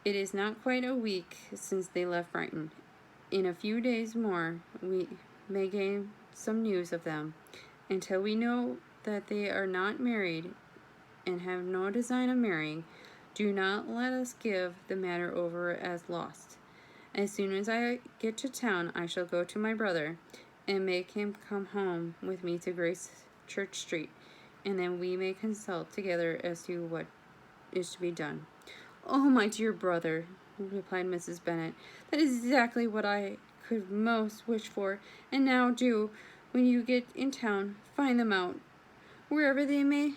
It is not quite a week since they left Brighton. In a few days more we may gain some news of them. Until we know that they are not married and have no design of marrying, do not let us give the matter over as lost. As soon as I get to town, I shall go to my brother and make him come home with me to Grace Church Street, and then we may consult together as to what is to be done. Oh, my dear brother, replied Mrs. Bennet, that is exactly what I could most wish for, and now do, when you get in town, find them out, wherever they may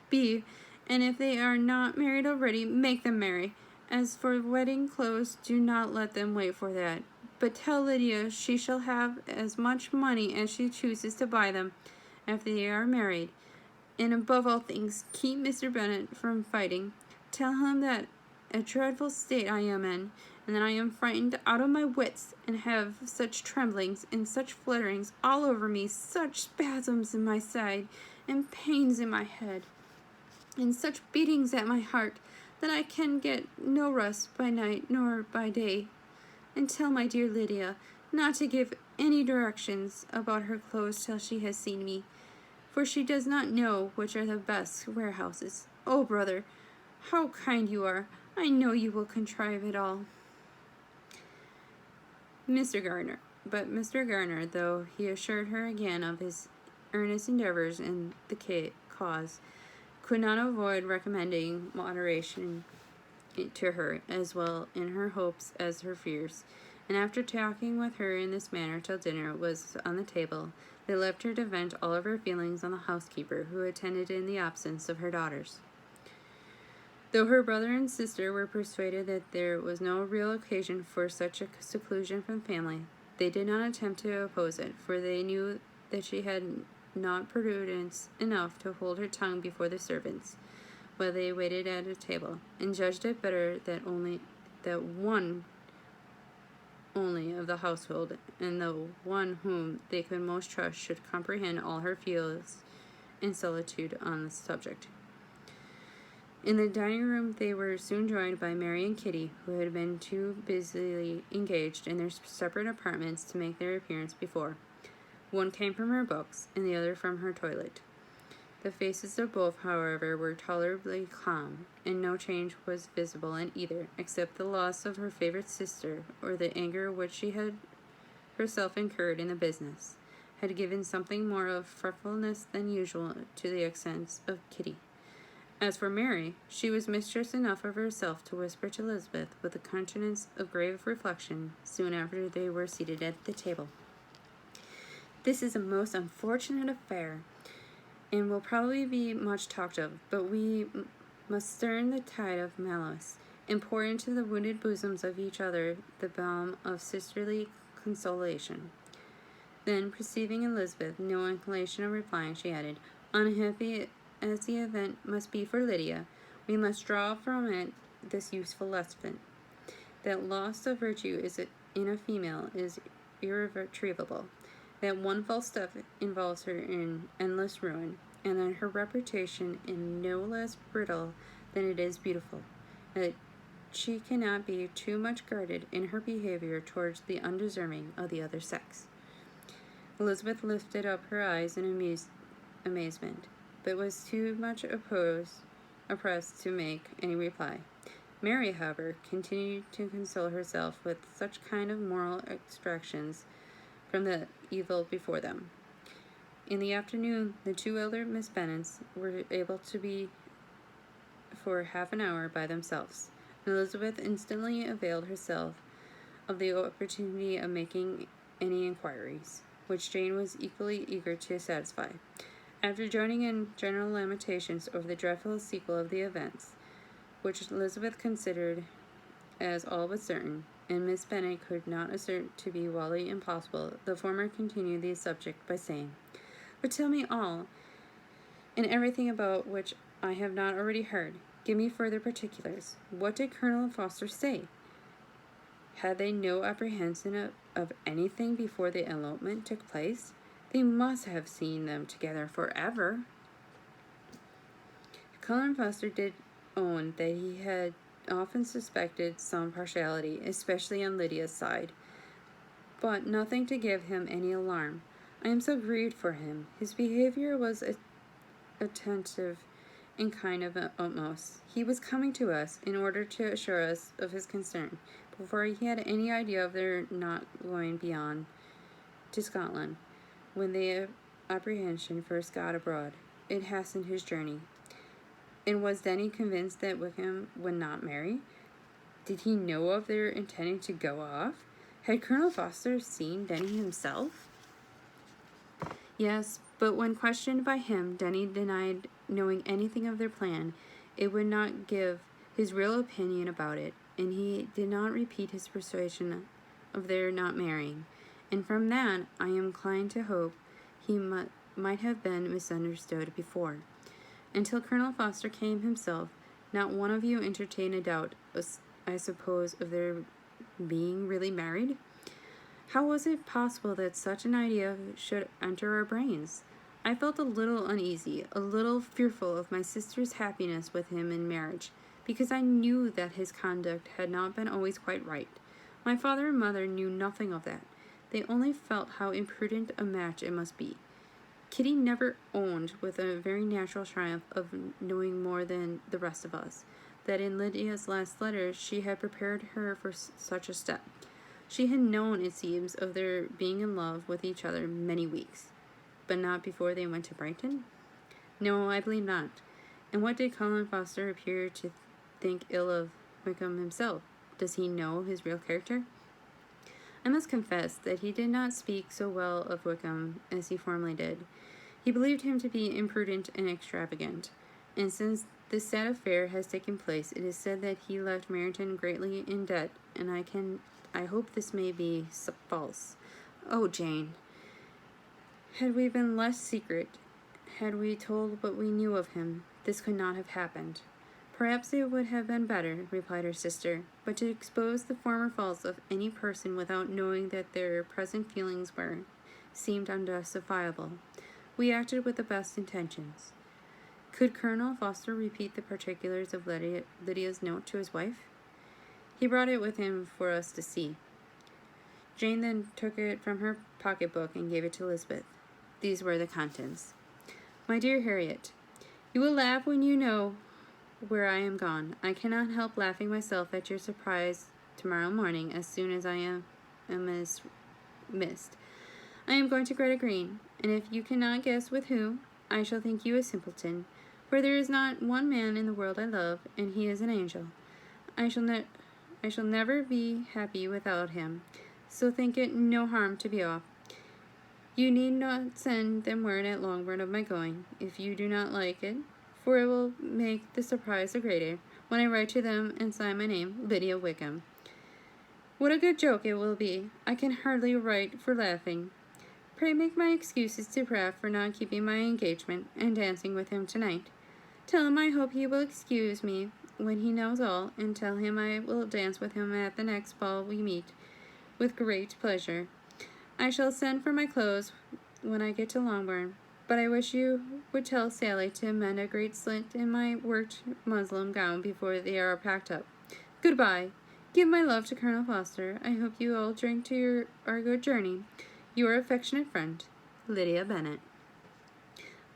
be, and if they are not married already, make them marry. As for wedding clothes, do not let them wait for that, but tell Lydia she shall have as much money as she chooses to buy them after they are married. And above all things, keep Mr. Bennet from fighting. Tell him that a dreadful state I am in, and that I am frightened out of my wits, and have such tremblings and such flutterings all over me, such spasms in my side, and pains in my head, and such beatings at my heart, that I can get no rest by night nor by day. And tell my dear Lydia not to give any directions about her clothes till she has seen me, for she does not know which are the best warehouses. Oh, brother, how kind you are! I know you will contrive it all. Mr. Garner, though he assured her again of his earnest endeavours in the cause, could not avoid recommending moderation to her, as well in her hopes as her fears, and after talking with her in this manner till dinner was on the table, they left her to vent all of her feelings on the housekeeper, who attended in the absence of her daughters. Though her brother and sister were persuaded that there was no real occasion for such a seclusion from family, they did not attempt to oppose it, for they knew that she had not prudence enough to hold her tongue before the servants, while they waited at a table, and judged it better that one only of the household, and the one whom they could most trust, should comprehend all her feelings in solitude on the subject. In the dining room they were soon joined by Mary and Kitty, who had been too busily engaged in their separate apartments to make their appearance before. One came from her books, and the other from her toilet. The faces of both, however, were tolerably calm, and no change was visible in either, except the loss of her favorite sister, or the anger which she had herself incurred in the business, had given something more of fretfulness than usual to the accents of Kitty. As for Mary, she was mistress enough of herself to whisper to Elizabeth with a countenance of grave reflection soon after they were seated at the table. "This is a most unfortunate affair, and will probably be much talked of, but we must stem the tide of malice, and pour into the wounded bosoms of each other the balm of sisterly consolation." Then, perceiving Elizabeth no inclination of replying, she added, "Unhappy as the event must be for Lydia, we must draw from it this useful lesson, that loss of virtue in a female is irretrievable, that one false step involves her in endless ruin, and that her reputation is no less brittle than it is beautiful, that she cannot be too much guarded in her behavior towards the undeserving of the other sex." Elizabeth lifted up her eyes in amazement, but was too much oppressed to make any reply. Mary, however, continued to console herself with such kind of moral extractions from the evil before them. In the afternoon, the two elder Miss Bennets were able to be for half an hour by themselves, and Elizabeth instantly availed herself of the opportunity of making any inquiries, which Jane was equally eager to satisfy. After joining in general lamentations over the dreadful sequel of the events, which Elizabeth considered as all but certain, and Miss Bennet could not assert to be wholly impossible, the former continued the subject by saying, "But tell me all, and everything about which I have not already heard. Give me further particulars. What did Colonel Foster say? Had they no apprehension of anything before the elopement took place? They must have seen them together forever." Colonel Foster did own that he had often suspected some partiality, especially on Lydia's side, but nothing to give him any alarm. "I am so grieved for him. His behavior was attentive and kind of utmost. He was coming to us in order to assure us of his concern, before he had any idea of their not going beyond to Scotland. When the apprehension first got abroad, it hastened his journey." "And was Denny convinced that Wickham would not marry? Did he know of their intending to go off? Had Colonel Foster seen Denny himself?" "Yes, but when questioned by him, Denny denied knowing anything of their plan. It would not give his real opinion about it, and he did not repeat his persuasion of their not marrying. And from that, I am inclined to hope he might have been misunderstood before. Until Colonel Foster came himself, not one of you entertained a doubt, I suppose, of their being really married? How was it possible that such an idea should enter our brains? I felt a little uneasy, a little fearful of my sister's happiness with him in marriage, because I knew that his conduct had not been always quite right. My father and mother knew nothing of that. They only felt how imprudent a match it must be. Kitty never owned, with a very natural triumph of knowing more than the rest of us, that in Lydia's last letter she had prepared her for such a step. She had known, it seems, of their being in love with each other many weeks, but not before they went to Brighton? No, I believe not. And what did Colonel Foster appear to think ill of Wickham himself? Does he know his real character? I must confess that he did not speak so well of Wickham as he formerly did. He believed him to be imprudent and extravagant, and since this sad affair has taken place, it is said that he left Meryton greatly in debt, and I hope this may be false. Oh, Jane, had we been less secret, had we told what we knew of him, this could not have happened. Perhaps it would have been better, replied her sister, but to expose the former faults of any person without knowing that their present feelings seemed unjustifiable. We acted with the best intentions. Could Colonel Foster repeat the particulars of Lydia's note to his wife? He brought it with him for us to see. Jane then took it from her pocketbook and gave it to Elizabeth. These were the contents. My dear Harriet, you will laugh when you know where I am gone. I cannot help laughing myself at your surprise tomorrow morning as soon as I am missed. I am going to Greta Green, and if you cannot guess with who, I shall think you a simpleton, for there is not one man in the world I love, and he is an angel. I shall never be happy without him, so think it no harm to be off. You need not send them word at Longbourn of my going, if you do not like it, for it will make the surprise the greater when I write to them and sign my name, Lydia Wickham. What a good joke it will be! I can hardly write for laughing. Pray make my excuses to Pratt for not keeping my engagement and dancing with him tonight. Tell him I hope he will excuse me when he knows all, and tell him I will dance with him at the next ball we meet, with great pleasure. I shall send for my clothes when I get to Longbourn, but I wish you would tell Sally to mend a great slit in my worked muslin gown before they are packed up. Goodbye. Give my love to Colonel Foster. I hope you all drink to our good journey. Your affectionate friend, Lydia Bennet.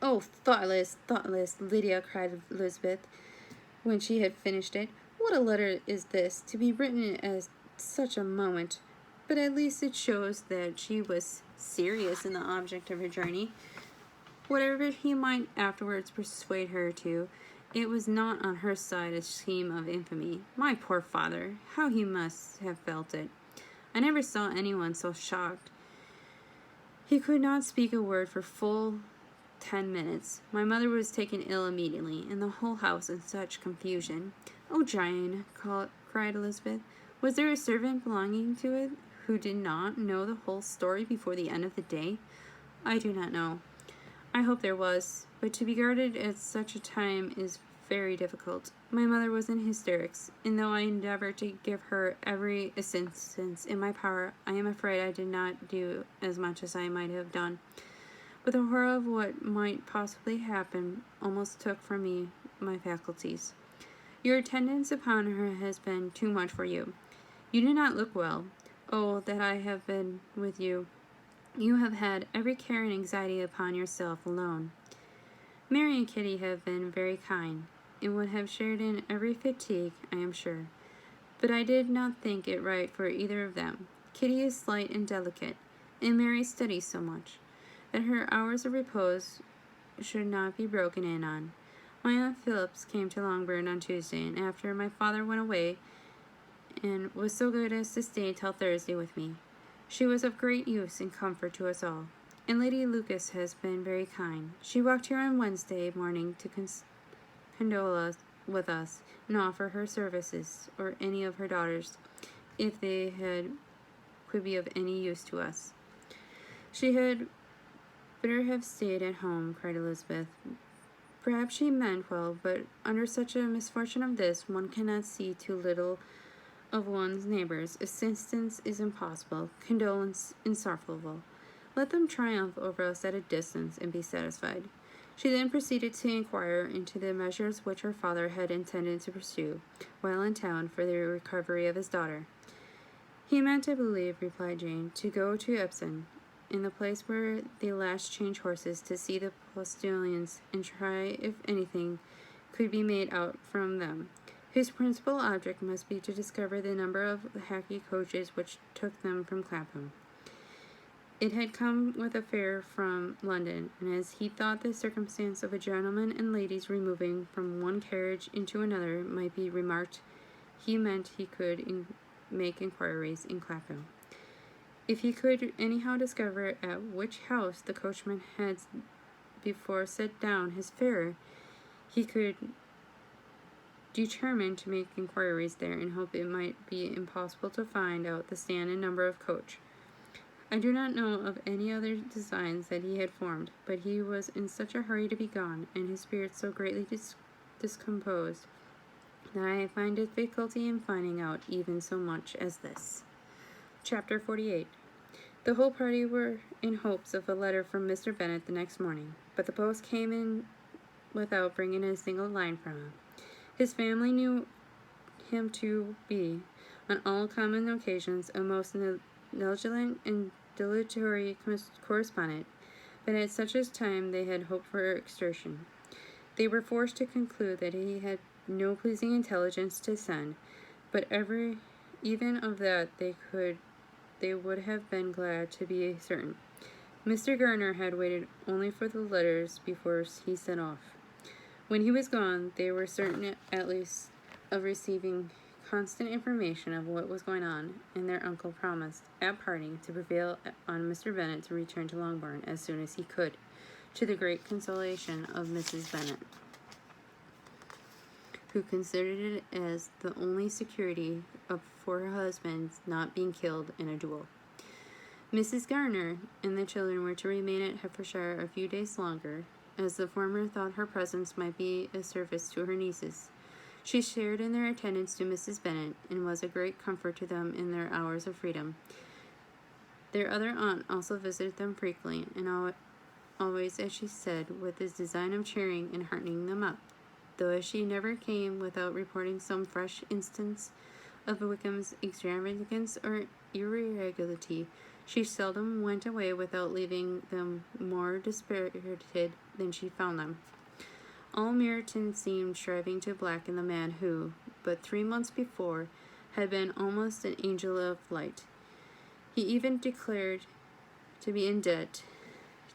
Oh, thoughtless, thoughtless, Lydia, cried Elizabeth, when she had finished it. What a letter is this, to be written at such a moment! But at least it shows that she was serious in the object of her journey. Whatever he might afterwards persuade her to, it was not on her side a scheme of infamy. My poor father, how he must have felt it! I never saw anyone so shocked. He could not speak a word for full 10 minutes. My mother was taken ill immediately, and the whole house in such confusion. Oh, Jane, cried Elizabeth, was there a servant belonging to it who did not know the whole story before the end of the day? I do not know. I hope there was, but to be guarded at such a time is very difficult. My mother was in hysterics, and though I endeavored to give her every assistance in my power, I am afraid I did not do as much as I might have done. But the horror of what might possibly happen almost took from me my faculties. Your attendance upon her has been too much for you. You do not look well. Oh, that I have been with you. You have had every care and anxiety upon yourself alone. Mary and Kitty have been very kind, and would have shared in every fatigue, I am sure. But I did not think it right for either of them. Kitty is slight and delicate, and Mary studies so much, that her hours of repose should not be broken in on. My Aunt Phillips came to Longbourn on Tuesday, and after my father went away, and was so good as to stay till Thursday with me. She was of great use and comfort to us all. And Lady Lucas has been very kind. She walked here on Wednesday morning to condole with us and offer her services, or any of her daughters, if they could be of any use to us. She had better have stayed at home, cried Elizabeth. Perhaps she meant well, but under such a misfortune of this, one cannot see too little of one's neighbors. Assistance is impossible, condolence insufferable. Let them triumph over us at a distance and be satisfied. She then proceeded to inquire into the measures which her father had intended to pursue, while in town, for the recovery of his daughter. He meant, I believe, replied Jane, to go to Epsom, in the place where they last change horses, to see the postilions, and try if anything could be made out from them. His principal object must be to discover the number of hackney coaches which took them from Clapham. It had come with a fare from London, and as he thought the circumstance of a gentleman and ladies removing from one carriage into another might be remarked, he meant he could make inquiries in Clapham. If he could anyhow discover at which house the coachman had before set down his fare, he could determine to make inquiries there, and hope it might be impossible to find out the stand and number of coach. I do not know of any other designs that he had formed, but he was in such a hurry to be gone, and his spirits so greatly discomposed, that I find difficulty in finding out even so much as this. Chapter 48. The whole party were in hopes of a letter from Mr. Bennet the next morning, but the post came in without bringing a single line from him. His family knew him to be, on all common occasions, a most negligent and dilatory correspondent, but at such a time they had hoped for extortion. They were forced to conclude that he had no pleasing intelligence to send, but even of that they would have been glad to be certain. Mr. Garner had waited only for the letters before he set off. When he was gone, they were certain at least of receiving constant information of what was going on, and their uncle promised, at parting, to prevail on Mr. Bennet to return to Longbourn as soon as he could, to the great consolation of Mrs. Bennet, who considered it as the only security for her husband's not being killed in a duel. Mrs. Garner and the children were to remain at Hertfordshire a few days longer, as the former thought her presence might be a service to her nieces. She shared in their attendance to Mrs. Bennet, and was a great comfort to them in their hours of freedom. Their other aunt also visited them frequently, and always, as she said, with the design of cheering and heartening them up, though as she never came without reporting some fresh instance of Wickham's extravagance or irregularity, she seldom went away without leaving them more dispirited than she found them. All Meryton seemed striving to blacken the man who, but 3 months before, had been almost an angel of light. He even declared to be in debt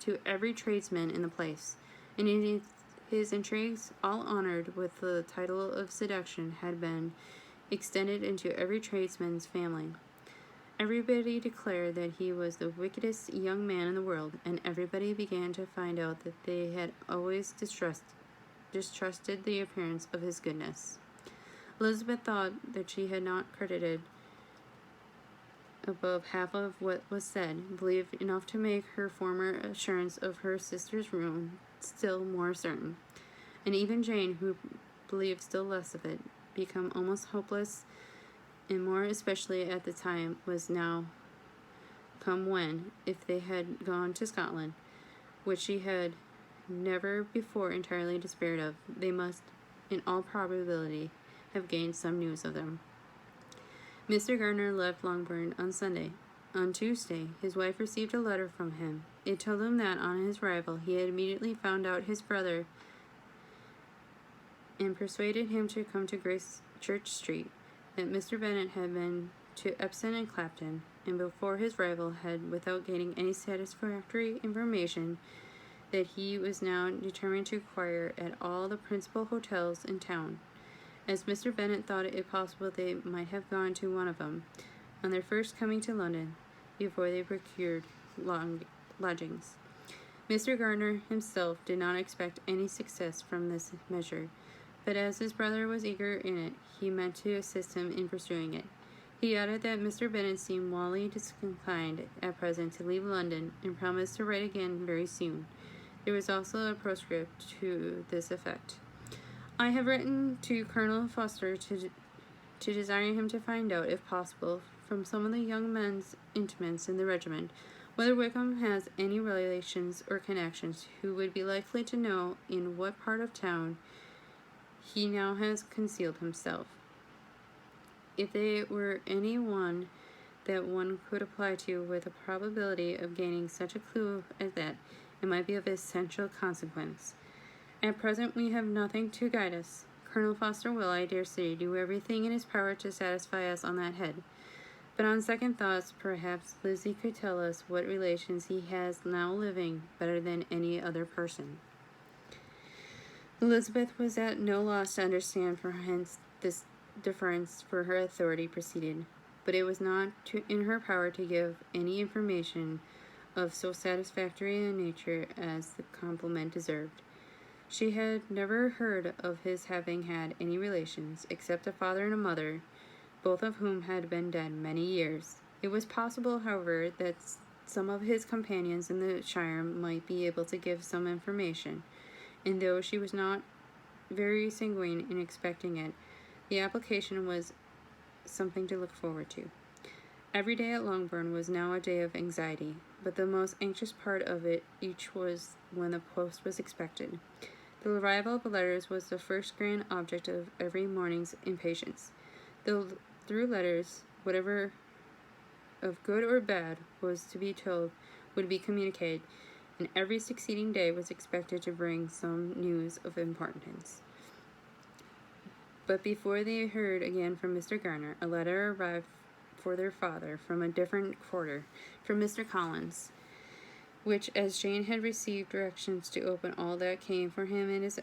to every tradesman in the place, and in his intrigues, all honored with the title of seduction, had been extended into every tradesman's family. Everybody declared that he was the wickedest young man in the world, and everybody began to find out that they had always distrusted the appearance of his goodness. Elizabeth thought that she had not credited above half of what was said, believed enough to make her former assurance of her sister's ruin still more certain, and even Jane, who believed still less of it, become almost hopeless, and more especially at the time was now come when, if they had gone to Scotland, which she had never before entirely despaired of, they must, in all probability, have gained some news of them. Mr. Garner left Longbourn on Sunday. On Tuesday, his wife received a letter from him. It told him that on his arrival he had immediately found out his brother and persuaded him to come to Grace Church Street, that Mr. Bennet had been to Epsom and Clapton, and before his arrival had, without gaining any satisfactory information, that he was now determined to inquire at all the principal hotels in town, as Mr. Bennet thought it possible they might have gone to one of them, on their first coming to London, before they procured lodgings. Mr. Garner himself did not expect any success from this measure, but as his brother was eager in it, he meant to assist him in pursuing it. He added that Mr. Bennet seemed wholly disinclined at present to leave London, and promised to write again very soon. There was also a postscript to this effect. I have written to Colonel Foster to desire him to find out, if possible, from some of the young men's intimates in the regiment, whether Wickham has any relations or connections who would be likely to know in what part of town he now has concealed himself. If they were any one that one could apply to with a probability of gaining such a clue as that, it might be of essential consequence. At present we have nothing to guide us. Colonel Foster will, I dare say, do everything in his power to satisfy us on that head. But on second thoughts, perhaps Lizzie could tell us what relations he has now living better than any other person. Elizabeth was at no loss to understand from hence this deference for her authority proceeded, but it was not in her power to give any information of so satisfactory a nature as the compliment deserved. She had never heard of his having had any relations, except a father and a mother, both of whom had been dead many years. It was possible, however, that some of his companions in the shire might be able to give some information, and though she was not very sanguine in expecting it, the application was something to look forward to. Every day at Longbourn was now a day of anxiety, but the most anxious part of it each was when the post was expected. The arrival of the letters was the first grand object of every morning's impatience. Through letters, whatever of good or bad was to be told would be communicated, and every succeeding day was expected to bring some news of importance. But before they heard again from Mr. Garner, a letter arrived for their father from a different quarter, from Mr. Collins. which, as Jane had received directions to open all that came for him in his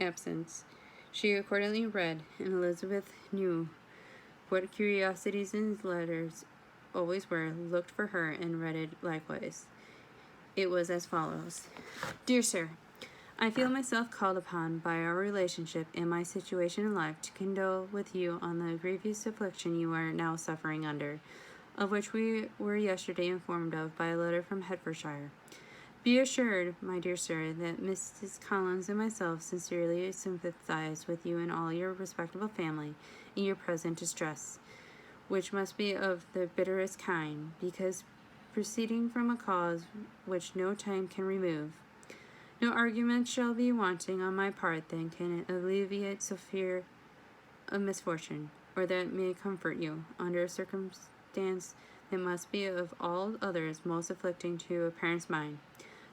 absence, she accordingly read, and Elizabeth knew what curiosities in letters always were, looked for her, and read it likewise. It was as follows. Dear Sir, I feel myself called upon by our relationship and my situation in life to condole with you on the grievous affliction you are now suffering under, of which we were yesterday informed of by a letter from Hertfordshire. Be assured, my dear sir, that Mrs. Collins and myself sincerely sympathize with you and all your respectable family in your present distress, which must be of the bitterest kind, because proceeding from a cause which no time can remove. No argument shall be wanting on my part that can alleviate so severe a misfortune, or that may comfort you, under a circumstance that must be of all others most afflicting to a parent's mind.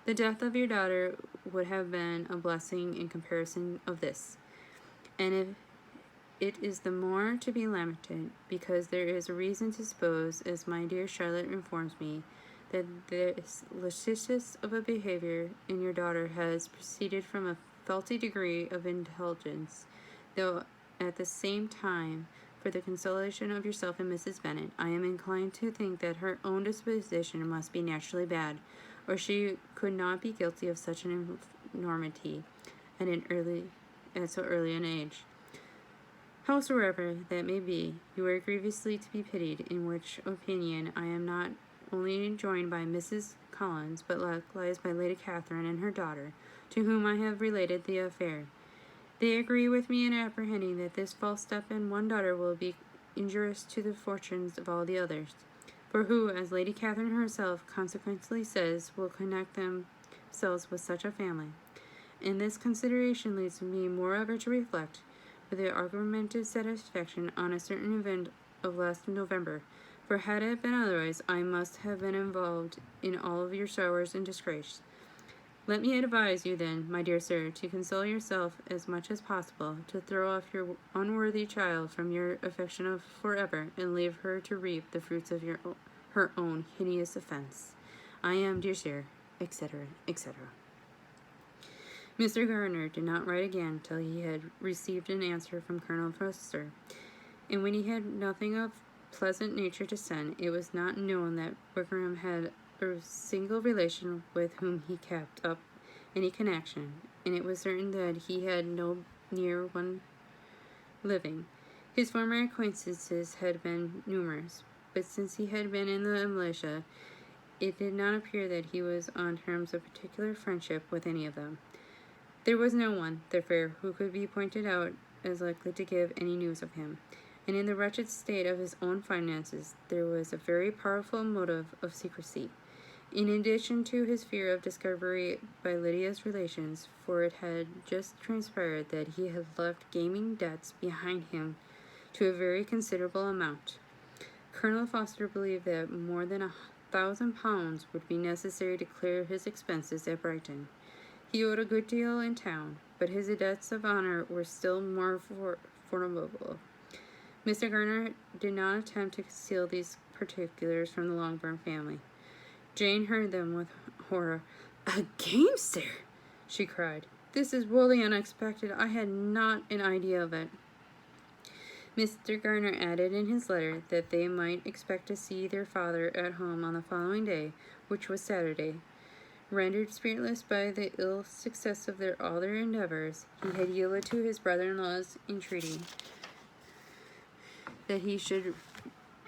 The death of your daughter would have been a blessing in comparison of this, and if it is the more to be lamented, because there is a reason to suppose, as my dear Charlotte informs me, that this licentious of a behavior in your daughter has proceeded from a faulty degree of indulgence, though at the same time, for the consolation of yourself and Mrs. Bennet, I am inclined to think that her own disposition must be naturally bad, or she could not be guilty of such an enormity at so early an age. Howsoever that may be, you are grievously to be pitied, in which opinion I am not only joined by Mrs. Collins, but likewise by Lady Catherine and her daughter, to whom I have related the affair. They agree with me in apprehending that this false step in one daughter will be injurious to the fortunes of all the others, for who, as Lady Catherine herself consequently says, will connect themselves with such a family. And this consideration leads me moreover to reflect, with the augmented satisfaction, on a certain event of last November, for had it been otherwise, I must have been involved in all of your sorrows and disgrace. Let me advise you then, my dear sir, to console yourself as much as possible, to throw off your unworthy child from your affection of forever, and leave her to reap the fruits of her own hideous offense. I am, dear sir, etc., etc. Mr. Gardiner did not write again till he had received an answer from Colonel Forster, and when he had nothing of pleasant nature to send, it was not known that Wickham had a single relation with whom he kept up any connection, and it was certain that he had no near one living. His former acquaintances had been numerous, but since he had been in the militia, it did not appear that he was on terms of particular friendship with any of them. There was no one, therefore, who could be pointed out as likely to give any news of him, and in the wretched state of his own finances, there was a very powerful motive of secrecy, in addition to his fear of discovery by Lydia's relations, for it had just transpired that he had left gaming debts behind him to a very considerable amount. Colonel Forster believed that more than £1,000 would be necessary to clear his expenses at Brighton. He owed a good deal in town, but his debts of honor were still more formidable. Mr. Gardiner did not attempt to conceal these particulars from the Longbourn family. Jane heard them with horror. "A gamester!" she cried. "This is wholly unexpected. I had not an idea of it." Mr. Gardiner added in his letter that they might expect to see their father at home on the following day, which was Saturday. Rendered spiritless by the ill success of all their endeavors, he had yielded to his brother-in-law's entreaty that he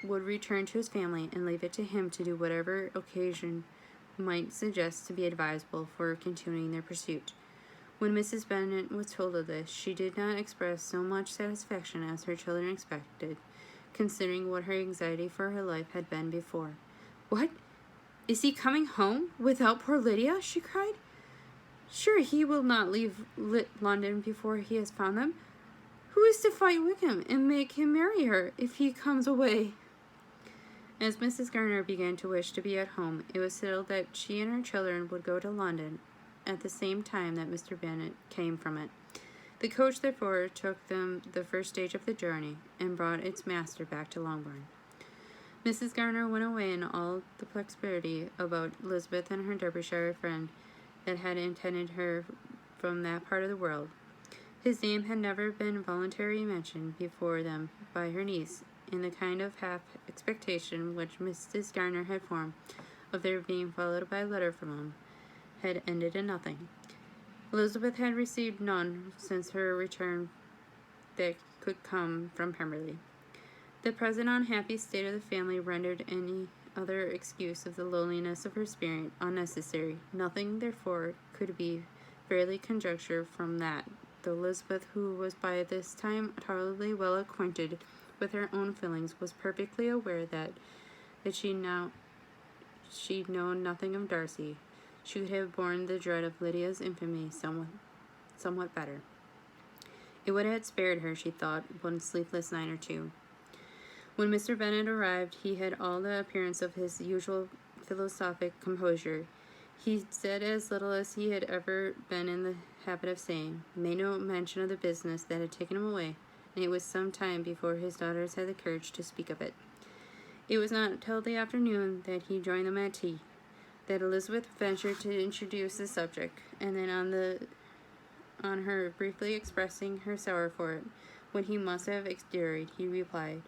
would return to his family, and leave it to him to do whatever occasion might suggest to be advisable for continuing their pursuit. When Mrs. Bennet was told of this, she did not express so much satisfaction as her children expected, considering what her anxiety for her life had been before. "What? Is he coming home without poor Lydia?" she cried. "Sure he will not leave London before he has found them. Who is to fight Wickham and make him marry her if he comes away?" As Mrs. Gardiner began to wish to be at home, it was settled that she and her children would go to London at the same time that Mr. Bennet came from it. The coach, therefore, took them the first stage of the journey, and brought its master back to Longbourn. Mrs. Garner went away in all the perplexity about Elizabeth and her Derbyshire friend that had attended her from that part of the world. His name had never been voluntarily mentioned before them by her niece, and the kind of half expectation which Mrs. Garner had formed of their being followed by a letter from him had ended in nothing. Elizabeth had received none since her return that could come from Pemberley. The present unhappy state of the family rendered any other excuse of the loneliness of her spirit unnecessary. Nothing, therefore, could be fairly conjectured from that, though Elizabeth, who was by this time tolerably well acquainted with her own feelings, was perfectly aware that she'd known nothing of Darcy, she could have borne the dread of Lydia's infamy somewhat better. It would have spared her, she thought, one sleepless night or two. When Mr. Bennet arrived, he had all the appearance of his usual philosophic composure. He said as little as he had ever been in the habit of saying, made no mention of the business that had taken him away, and it was some time before his daughters had the courage to speak of it. It was not till the afternoon that he joined them at tea, that Elizabeth ventured to introduce the subject, and then on her briefly expressing her sorrow for it, when he must have exterior, he replied,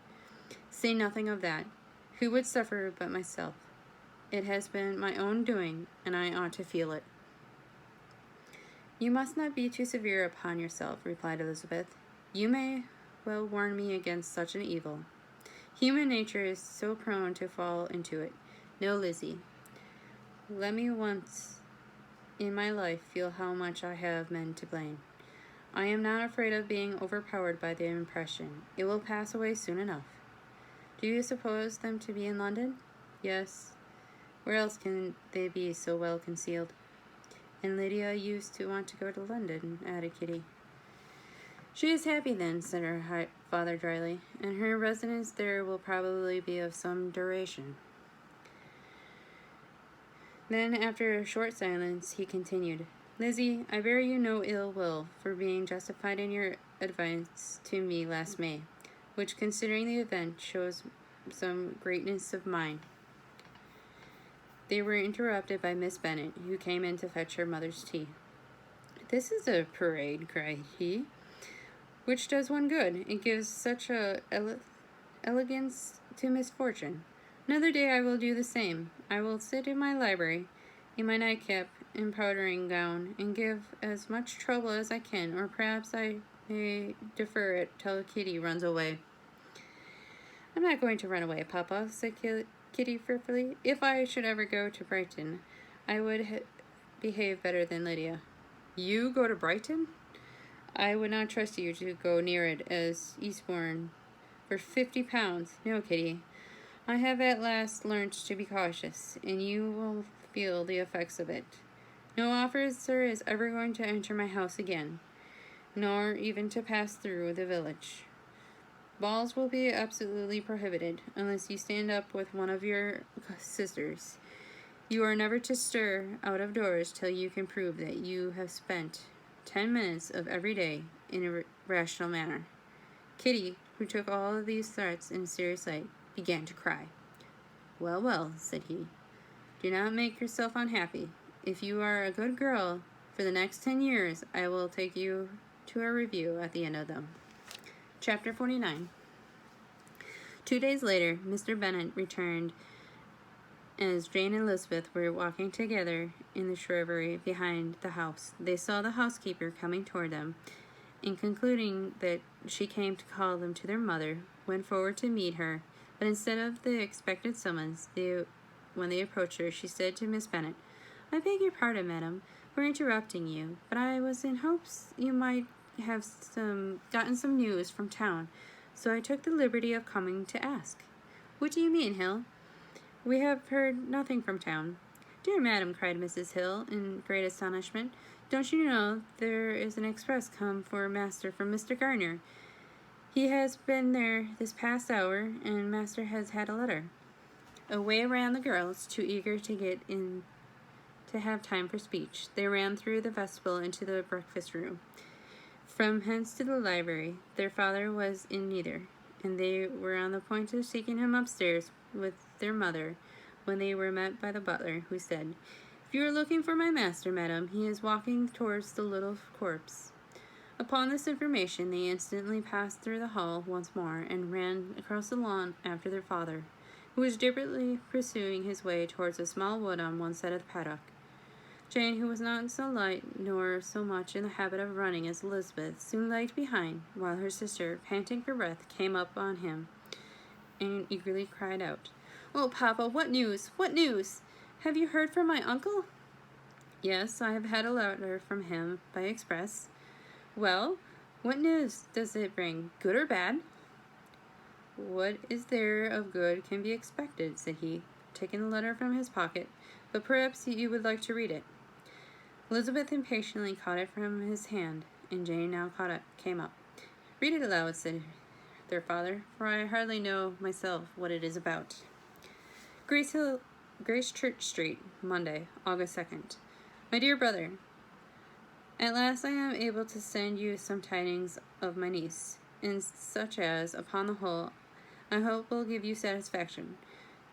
"Say nothing of that. Who would suffer but myself? It has been my own doing, and I ought to feel it." "You must not be too severe upon yourself," replied Elizabeth. "You may well warn me against such an evil. Human nature is so prone to fall into it. No, Lizzie, let me once in my life feel how much I have men to blame. I am not afraid of being overpowered by the impression. It will pass away soon enough. Do you suppose them to be in London?" "Yes. Where else can they be so well concealed?" "And Lydia used to want to go to London," added Kitty. "She is happy then," said her father dryly, "and her residence there will probably be of some duration." Then, after a short silence, he continued, "Lizzie, I bear you no ill will for being justified in your advice to me last May, which, considering the event, shows some greatness of mind." They were interrupted by Miss Bennet, who came in to fetch her mother's tea. "This is a parade," cried he, "which does one good. It gives such a elegance to misfortune. Another day I will do the same. I will sit in my library, in my nightcap and powdering gown, and give as much trouble as I can, or perhaps I may defer it till Kitty runs away." "I'm not going to run away, Papa," said Kitty fearfully. "If I should ever go to Brighton, I would behave better than Lydia." "You go to Brighton?" "I would not trust you to go near it as Eastbourne for £50. No, Kitty, I have at last learnt to be cautious, and you will feel the effects of it. No officer is ever going to enter my house again, nor even to pass through the village. Balls will be absolutely prohibited, unless you stand up with one of your sisters. You are never to stir out of doors till you can prove that you have spent 10 minutes of every day in a rational manner." Kitty, who took all of these threats in a serious light, began to cry. "Well, well," said he, "do not make yourself unhappy. If you are a good girl, for the next 10 years I will take you to a review at the end of them." Chapter 49. 2 days later, Mr. Bennet returned. As Jane and Elizabeth were walking together in the shrubbery behind the house, they saw the housekeeper coming toward them, and concluding that she came to call them to their mother, went forward to meet her. But instead of the expected summons, when they approached her, she said to Miss Bennet, "I beg your pardon, madam, for interrupting you, but I was in hopes you might have gotten some news from town, so I took the liberty of coming to ask." "What do you mean, Hill?" "We have heard nothing from town." "Dear madam," cried Mrs. Hill, in great astonishment, "don't you know there is an express come for master from Mr. Garner? He has been there this past hour, and master has had a letter." Away ran the girls, too eager to get in to have time for speech. They ran through the vestibule into the breakfast room. From hence to the library. Their father was in neither, and they were on the point of taking him upstairs with their mother when they were met by the butler, who said, "If you are looking for my master, madam, he is walking towards the little corpse." Upon this information, they instantly passed through the hall once more and ran across the lawn after their father, who was deliberately pursuing his way towards a small wood on one side of the paddock. Jane, who was not so light nor so much in the habit of running as Elizabeth, soon lagged behind, while her sister, panting for breath, came up on him and eagerly cried out, "Oh, papa, what news? What news? Have you heard from my uncle?" "Yes, I have had a letter from him by express." "Well, what news does it bring, good or bad?" "What is there of good can be expected," said he, taking the letter from his pocket, "but perhaps you would like to read it." Elizabeth impatiently caught it from his hand, and Jane now came up. "Read it aloud," said their father, "for I hardly know myself what it is about." Grace Church Street, Monday, August 2nd. My dear brother, at last I am able to send you some tidings of my niece, and such as, upon the whole, I hope will give you satisfaction.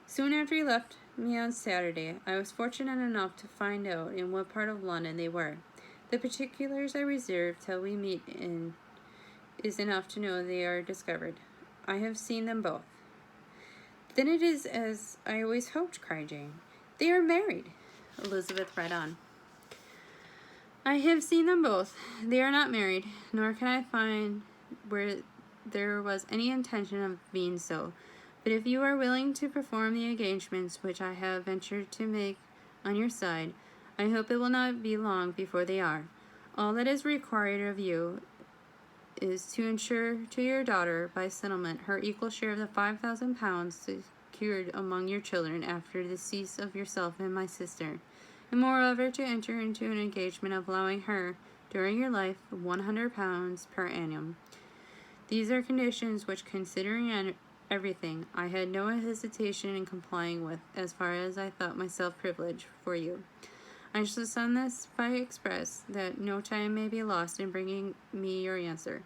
Soon after you left me on Saturday, I was fortunate enough to find out in what part of London they were. The particulars I reserve till we meet in is enough to know they are discovered. I have seen them both. "Then it is as I always hoped," cried Jane. "They are married." Elizabeth read on. "I have seen them both. They are not married, nor can I find where there was any intention of being so. But if you are willing to perform the engagements which I have ventured to make on your side, I hope it will not be long before they are. All that is required of you is to ensure to your daughter by settlement her equal share of the £5,000 secured among your children after the decease of yourself and my sister, and moreover to enter into an engagement of allowing her, during your life, £100 per annum. These are conditions which, considering everything, I had no hesitation in complying with, as far as I thought myself privileged for you. I shall send this by express, that no time may be lost in bringing me your answer.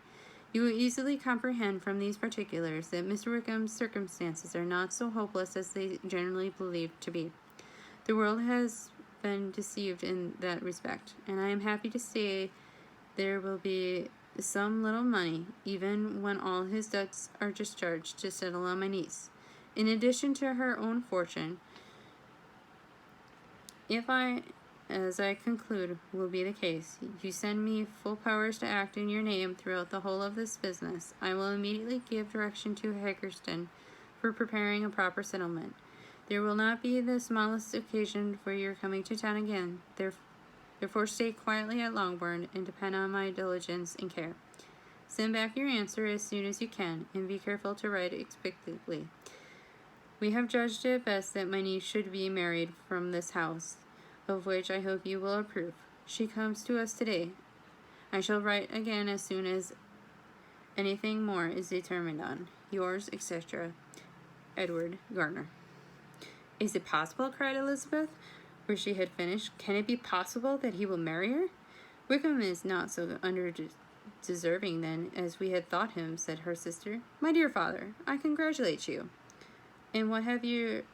You will easily comprehend from these particulars that Mr. Wickham's circumstances are not so hopeless as they generally believe to be. The world has been deceived in that respect, and I am happy to say there will be some little money, even when all his debts are discharged, to settle on my niece, in addition to her own fortune. If I, as I conclude will be the case, you send me full powers to act in your name throughout the whole of this business, I will immediately give direction to Haggerston for preparing a proper settlement. There will not be the smallest occasion for your coming to town again. Therefore stay quietly at Longbourn, and depend on my diligence and care. Send back your answer as soon as you can, and be careful to write expectantly. We have judged it best that my niece should be married from this house, of which I hope you will approve. She comes to us today. I shall write again as soon as anything more is determined on. Yours, etc., Edward Garner. "Is it possible?" cried Elizabeth, where she had finished. "Can it be possible that he will marry her?" "Wickham is not so deserving, then, as we had thought him," said her sister. "My dear father, I congratulate you." "And what have you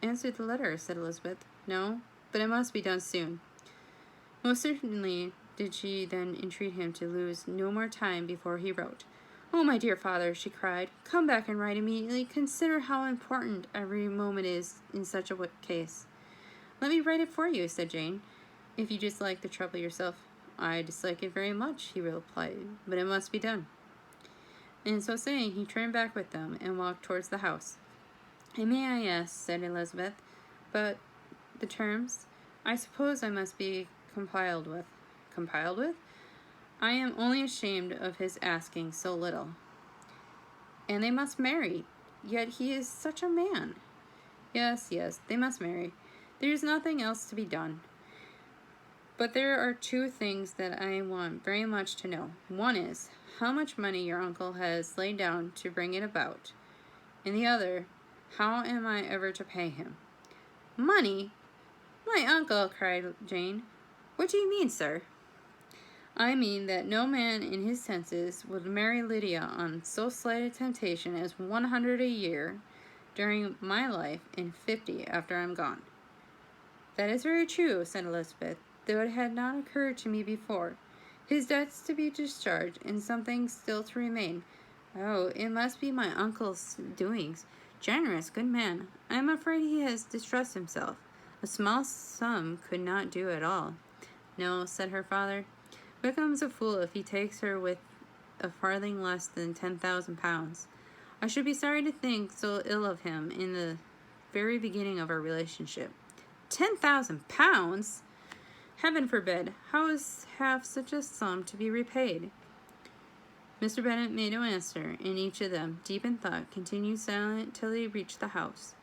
answered the letter?" said Elizabeth. "No, but it must be done soon." Most certainly did she then entreat him to lose no more time before he wrote. "Oh, my dear father," she cried, "come back and write immediately. Consider how important every moment is in such a case." "Let me write it for you," said Jane, "if you dislike the trouble yourself." "I dislike it very much," he replied, "but it must be done." And so saying, he turned back with them and walked towards the house. "And may I ask," said Elizabeth, "but the terms? I suppose I must be compiled with." "Compiled with?" "I am only ashamed of his asking so little." "And they must marry. Yet he is such a man." Yes, they must marry. There is nothing else to be done. But there are two things that I want very much to know. One is, how much money your uncle has laid down to bring it about. And the other, how am I ever to pay him?" "Money? My uncle!" cried Jane. "What do you mean, sir?" "I mean that no man in his senses would marry Lydia on so slight a temptation as 100 a year, during my life and 50 after I'm gone." "That is very true," said Elizabeth, "though it had not occurred to me before. His debts to be discharged, and something still to remain. Oh, it must be my uncle's doings. Generous, good man. I am afraid he has distressed himself. A small sum could not do it all." "No," said her father. "Wickham's a fool if he takes her with a farthing less than 10,000 pounds. I should be sorry to think so ill of him in the very beginning of our relationship." 10,000 pounds? Heaven forbid! How is half such a sum to be repaid? Mr. Bennet made no answer, and each of them, deep in thought, continued silent till they reached the house.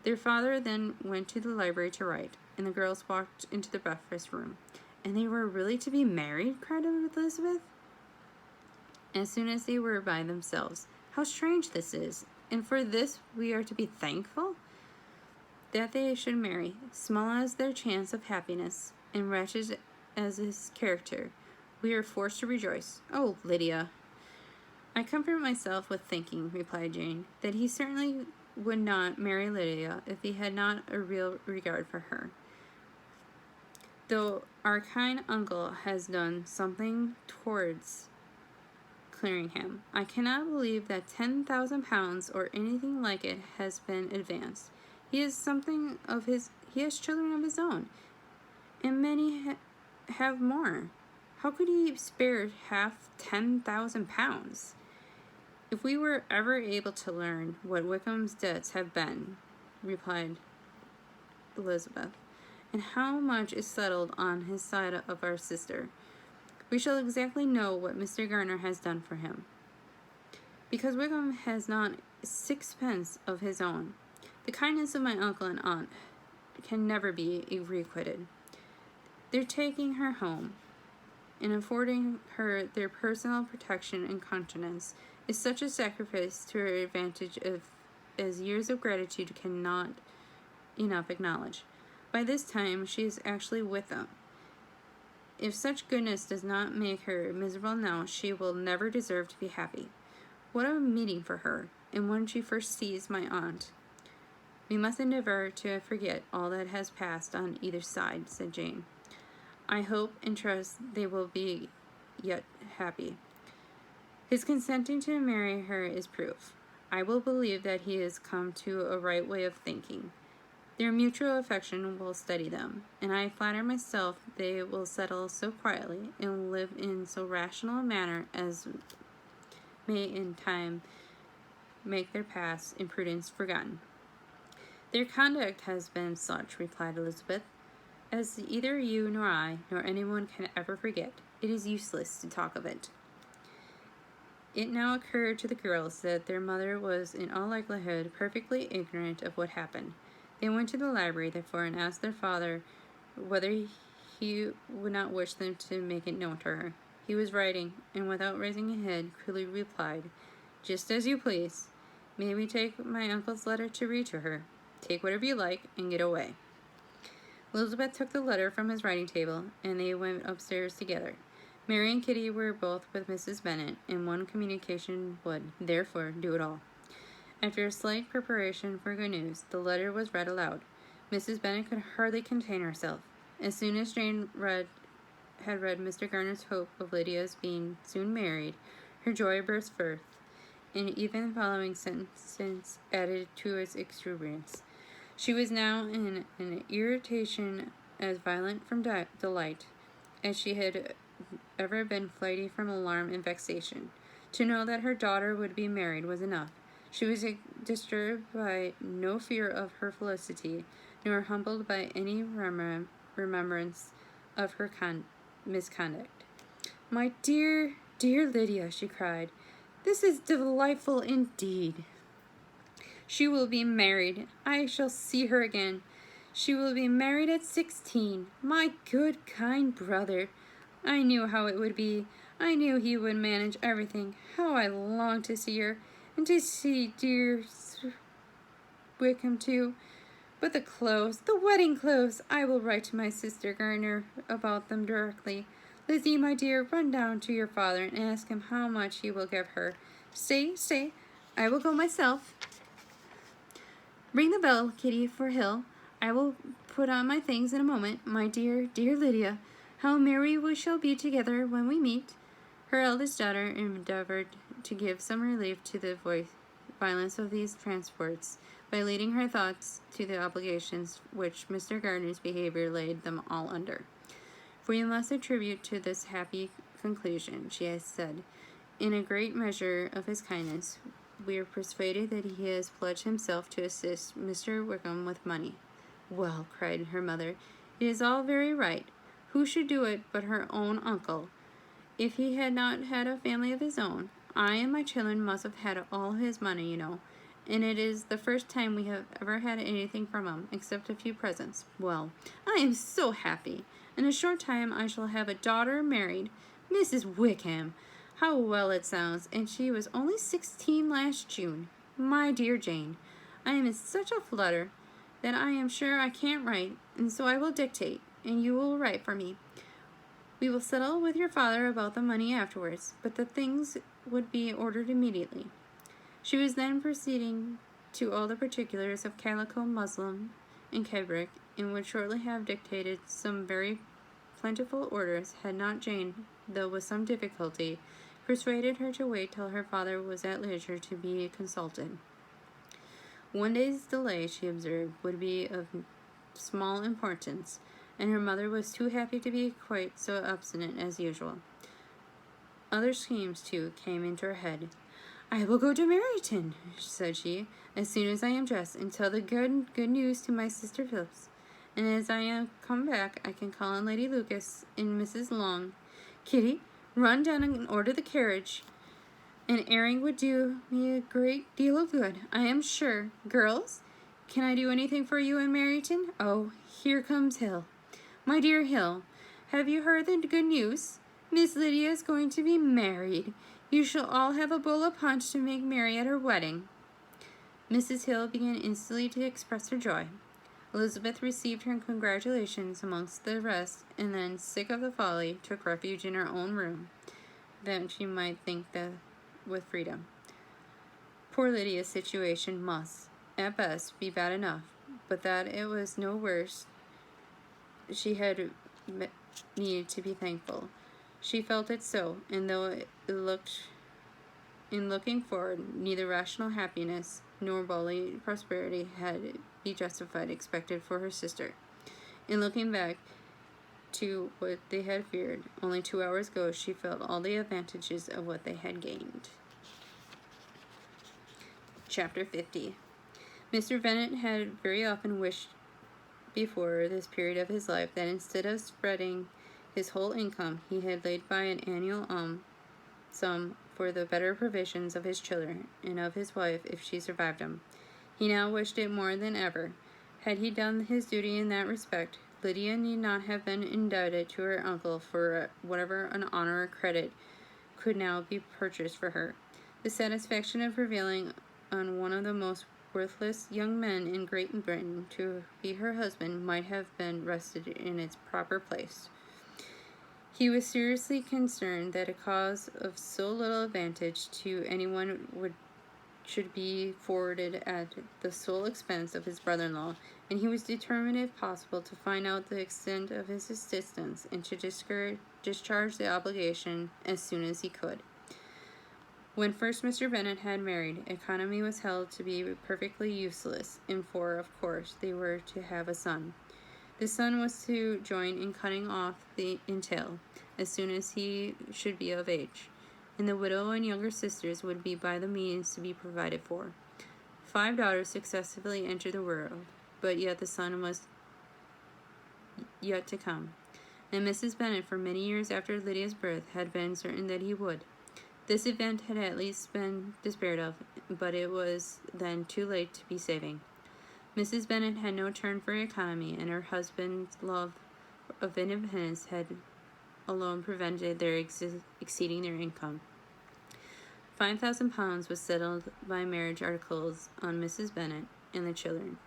Their father then went to the library to write, and the girls walked into the breakfast room. "And they were really to be married?" cried Elizabeth, as soon as they were by themselves. "How strange this is! And for this we are to be thankful? That they should marry, small as their chance of happiness, and wretched as his character, we are forced to rejoice. Oh, Lydia!" "I comfort myself with thinking," replied Jane, "that he certainly would not marry Lydia if he had not a real regard for her. Though our kind uncle has done something towards clearing him, I cannot believe that 10,000 pounds or anything like it has been advanced. He has children of his own, and many have more. How could he spare half 10,000 pounds? If we were ever able to learn what Wickham's debts have been," replied Elizabeth, "and how much is settled on his side of our sister, we shall exactly know what Mr. Gardiner has done for him. Because Wickham has not 6 pence of his own, the kindness of my uncle and aunt can never be requited. Their taking her home, and affording her their personal protection and countenance, is such a sacrifice to her advantage as years of gratitude cannot enough acknowledge. By this time she is actually with them. If such goodness does not make her miserable now, she will never deserve to be happy. What a meeting for her! And when she first sees my aunt, we must endeavor to forget all that has passed on either side," said Jane. "I hope and trust they will be yet happy. His consenting to marry her is proof. I will believe that he has come to a right way of thinking. Their mutual affection will steady them, and I flatter myself they will settle so quietly and live in so rational a manner as may in time make their past imprudence forgotten." "Their conduct has been such," replied Elizabeth, "as either you nor I nor anyone can ever forget. It is useless to talk of it." It now occurred to the girls that their mother was in all likelihood perfectly ignorant of what happened. They went to the library, therefore, and asked their father whether he would not wish them to make it known to her. He was writing, and without raising a head, coolly replied, "Just as you please. May we take my uncle's letter to read to her? Take whatever you like, and get away." Elizabeth took the letter from his writing table, and they went upstairs together. Mary and Kitty were both with Mrs. Bennet, and one communication would, therefore, do it all. After a slight preparation for good news, the letter was read aloud. Mrs. Bennet could hardly contain herself. As soon as Jane had read Mr. Gardiner's hope of Lydia's being soon married, her joy burst forth, and even the following sentence added to its exuberance. She was now in an irritation as violent from delight as she had ever been flighty from alarm and vexation. To know that her daughter would be married was enough. She was disturbed by no fear of her felicity, nor humbled by any remembrance of her misconduct. "My dear, dear Lydia," she cried, "this is delightful indeed. She will be married. I shall see her again. She will be married at 16. My good, kind brother. I knew how it would be. I knew he would manage everything. How I long to see her, and to see dear Wickham too. But the wedding clothes, I will write to my sister Gardiner about them directly. Lizzie, my dear, run down to your father and ask him how much he will give her. Stay, I will go myself." Ring the bell, Kitty, for Hill. I will put on my things in a moment. My dear, dear Lydia, how merry we shall be together when we meet." Her eldest daughter endeavored to give some relief to the violence of these transports by leading her thoughts to the obligations which Mr. Gardner's behavior laid them all under. "For you must attribute to this happy conclusion," she has said, "in a great measure of his kindness. We are persuaded that he has pledged himself to assist Mr. Wickham with money." "Well," cried her mother, "it is all very right. Who should do it but her own uncle? If he had not had a family of his own, I and my children must have had all his money, you know, and it is the first time we have ever had anything from him, except a few presents. Well, I am so happy. In a short time I shall have a daughter married. Mrs. Wickham! How well it sounds, and she was only 16 last June. My dear Jane, I am in such a flutter that I am sure I can't write, and so I will dictate, and you will write for me. We will settle with your father about the money afterwards, but the things would be ordered immediately." She was then proceeding to all the particulars of calico, muslin, and cambric, and would shortly have dictated some very plentiful orders, had not Jane, though with some difficulty, persuaded her to wait till her father was at leisure to be consulted. One day's delay, she observed, would be of small importance, and her mother was too happy to be quite so obstinate as usual. Other schemes, too, came into her head. "I will go to Meryton," said she, "as soon as I am dressed, and tell the good news to my sister Phillips. And as I am come back, I can call on Lady Lucas and Mrs. Long. Kitty, run down and order the carriage. An airing would do me a great deal of good, I am sure. Girls, can I do anything for you in Meryton? Oh, here comes Hill. My dear Hill, have you heard the good news? Miss Lydia is going to be married. You shall all have a bowl of punch to make merry at her wedding." Mrs. Hill began instantly to express her joy. Elizabeth received her congratulations amongst the rest, and then, sick of the folly, took refuge in her own room, that she might think with freedom. Poor Lydia's situation must, at best, be bad enough, but that it was no worse, she had needed to be thankful. She felt it so, and though it looked, in looking forward, neither rational happiness nor worldly prosperity had be justified expected for her sister. In looking back to what they had feared only 2 hours ago, she felt all the advantages of what they had gained. Chapter 50. Mr. Bennet had very often wished before this period of his life that instead of spreading his whole income, he had laid by an annual sum for the better provisions of his children and of his wife if she survived him. He now wished it more than ever. Had he done his duty in that respect, Lydia need not have been indebted to her uncle for whatever an honor or credit could now be purchased for her. The satisfaction of prevailing on one of the most worthless young men in Great Britain to be her husband might have been rested in its proper place. He was seriously concerned that a cause of so little advantage to anyone should be forwarded at the sole expense of his brother-in-law, and he was determined, if possible, to find out the extent of his assistance and to discharge the obligation as soon as he could. When first Mr. Bennet had married, economy was held to be perfectly useless, and for, of course, they were to have a son. The son was to join in cutting off the entail as soon as he should be of age, and the widow and younger sisters would be by the means to be provided for. 5 daughters successively entered the world, but yet the son was yet to come, and Mrs. Bennet, for many years after Lydia's birth, had been certain that he would. This event had at least been despaired of, but it was then too late to be saving. Mrs. Bennet had no turn for economy, and her husband's love of independence had alone prevented their exceeding their income. £5,000 was settled by marriage articles on Mrs. Bennet and the children,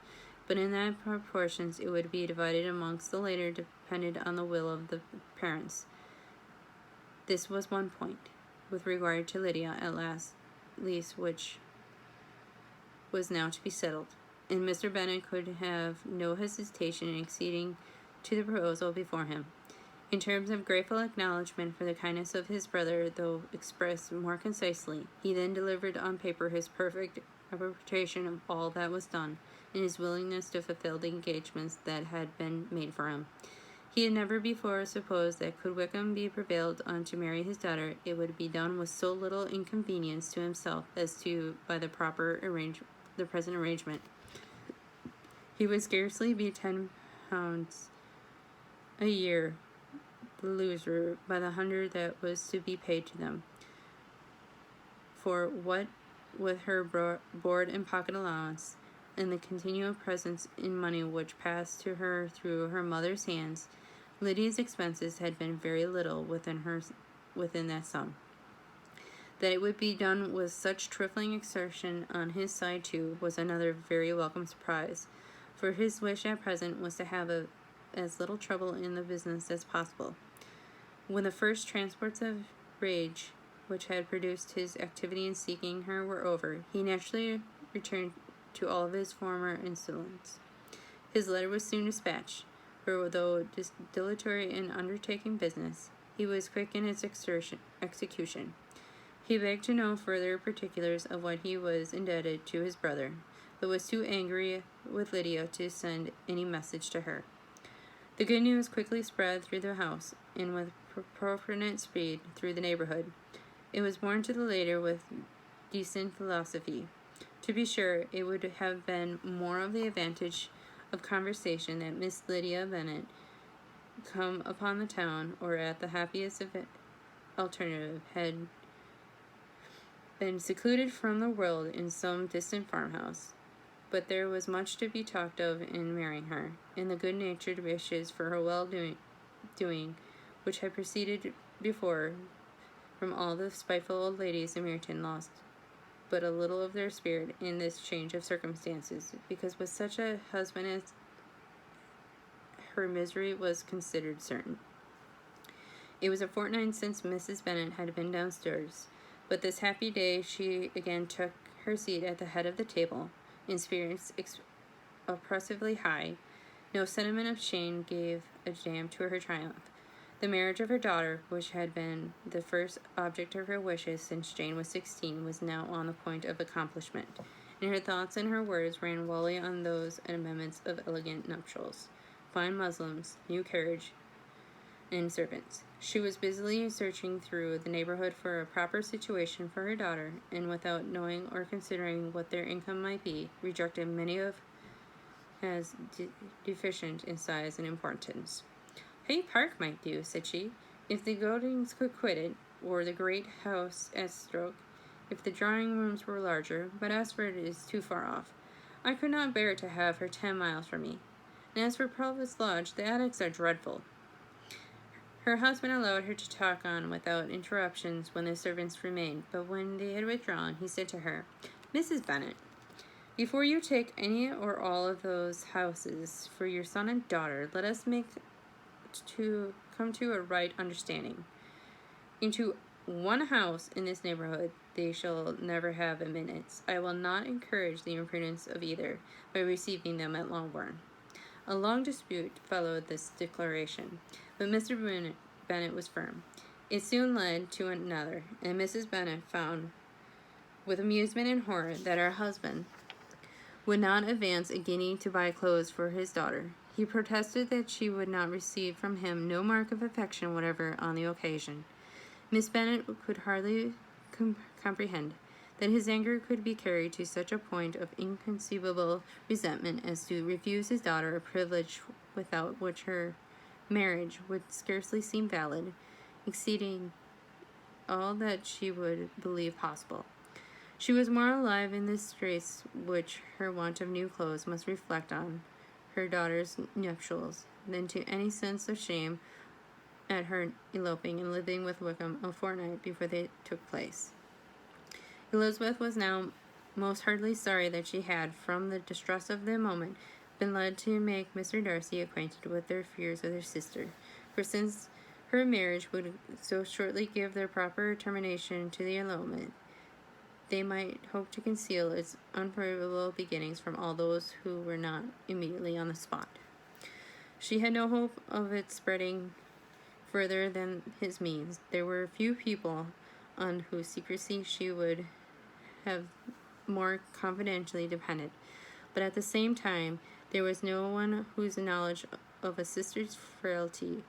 but in that proportions it would be divided amongst the later depended on the will of the parents. This was one point, with regard to Lydia, at least, which was now to be settled, and Mr. Bennet could have no hesitation in acceding to the proposal before him. In terms of grateful acknowledgment for the kindness of his brother, though expressed more concisely, he then delivered on paper his perfect interpretation of all that was done, and his willingness to fulfill the engagements that had been made for him. He had never before supposed that could Wickham be prevailed on to marry his daughter, it would be done with so little inconvenience to himself as to by the present arrangement. He would scarcely be £10 a year the loser by the 100 that was to be paid to them. For what with her board and pocket allowance, and the continual presents in money which passed to her through her mother's hands, Lydia's expenses had been very little within that sum. That it would be done with such trifling exertion on his side too was another very welcome surprise, for his wish at present was to have as little trouble in the business as possible. When the first transports of rage which had produced his activity in seeking her were over, he naturally returned to all of his former insolence. His letter was soon dispatched, for though dilatory in undertaking business, he was quick in its execution. He begged to know further particulars of what he was indebted to his brother, but was too angry with Lydia to send any message to her. The good news quickly spread through the house, and with proportionate speed through the neighborhood. It was borne to the later with decent philosophy. To be sure, it would have been more of the advantage of conversation that Miss Lydia Bennet come upon the town, or at the happiest alternative, had been secluded from the world in some distant farmhouse. But there was much to be talked of in marrying her, and the good-natured wishes for her well-doing, which had proceeded before from all the spiteful old ladies in Meryton, lost but a little of their spirit in this change of circumstances, because with such a husband as her misery was considered certain. It was a fortnight since Mrs. Bennet had been downstairs, but this happy day she again took her seat at the head of the table, in spirits oppressively high. No sentiment of shame gave a damp to her triumph. The marriage of her daughter, which had been the first object of her wishes since Jane was 16, was now on the point of accomplishment, and her thoughts and her words ran wholly on those amendments of elegant nuptials, fine muslins, new carriage, and servants. She was busily searching through the neighborhood for a proper situation for her daughter, and without knowing or considering what their income might be, rejected many of as deficient in size and importance. Hay Park might do, said she, if the Goldings could quit it, or the great house at Stoke, if the drawing rooms were larger, but Ashford is too far off. I could not bear to have her 10 miles from me. And as for Provost Lodge, the attics are dreadful. Her husband allowed her to talk on without interruptions when the servants remained, but when they had withdrawn, he said to her, Mrs. Bennet, before you take any or all of those houses for your son and daughter, let us come to a right understanding. Into one house in this neighborhood they shall never have admittance. I will not encourage the imprudence of either by receiving them at Longbourn. A long dispute followed this declaration, but Mr. Bennet was firm. It soon led to another, and Mrs. Bennet found with amusement and horror that her husband would not advance a guinea to buy clothes for his daughter. He protested that she would not receive from him no mark of affection whatever on the occasion. Miss Bennet could hardly comprehend that his anger could be carried to such a point of inconceivable resentment as to refuse his daughter a privilege without which her marriage would scarcely seem valid, exceeding all that she would believe possible. She was more alive in this disgrace which her want of new clothes must reflect on her daughter's nuptials than to any sense of shame at her eloping and living with Wickham a fortnight before they took place. Elizabeth was now most heartily sorry that she had, from the distress of the moment, been led to make Mr. Darcy acquainted with their fears of their sister, for since her marriage would so shortly give their proper termination to the elopement, they might hope to conceal its unfavorable beginnings from all those who were not immediately on the spot. She had no hope of its spreading further than his means. There were few people on whose secrecy she would have more confidentially depended, but at the same time there was no one whose knowledge of a sister's frailty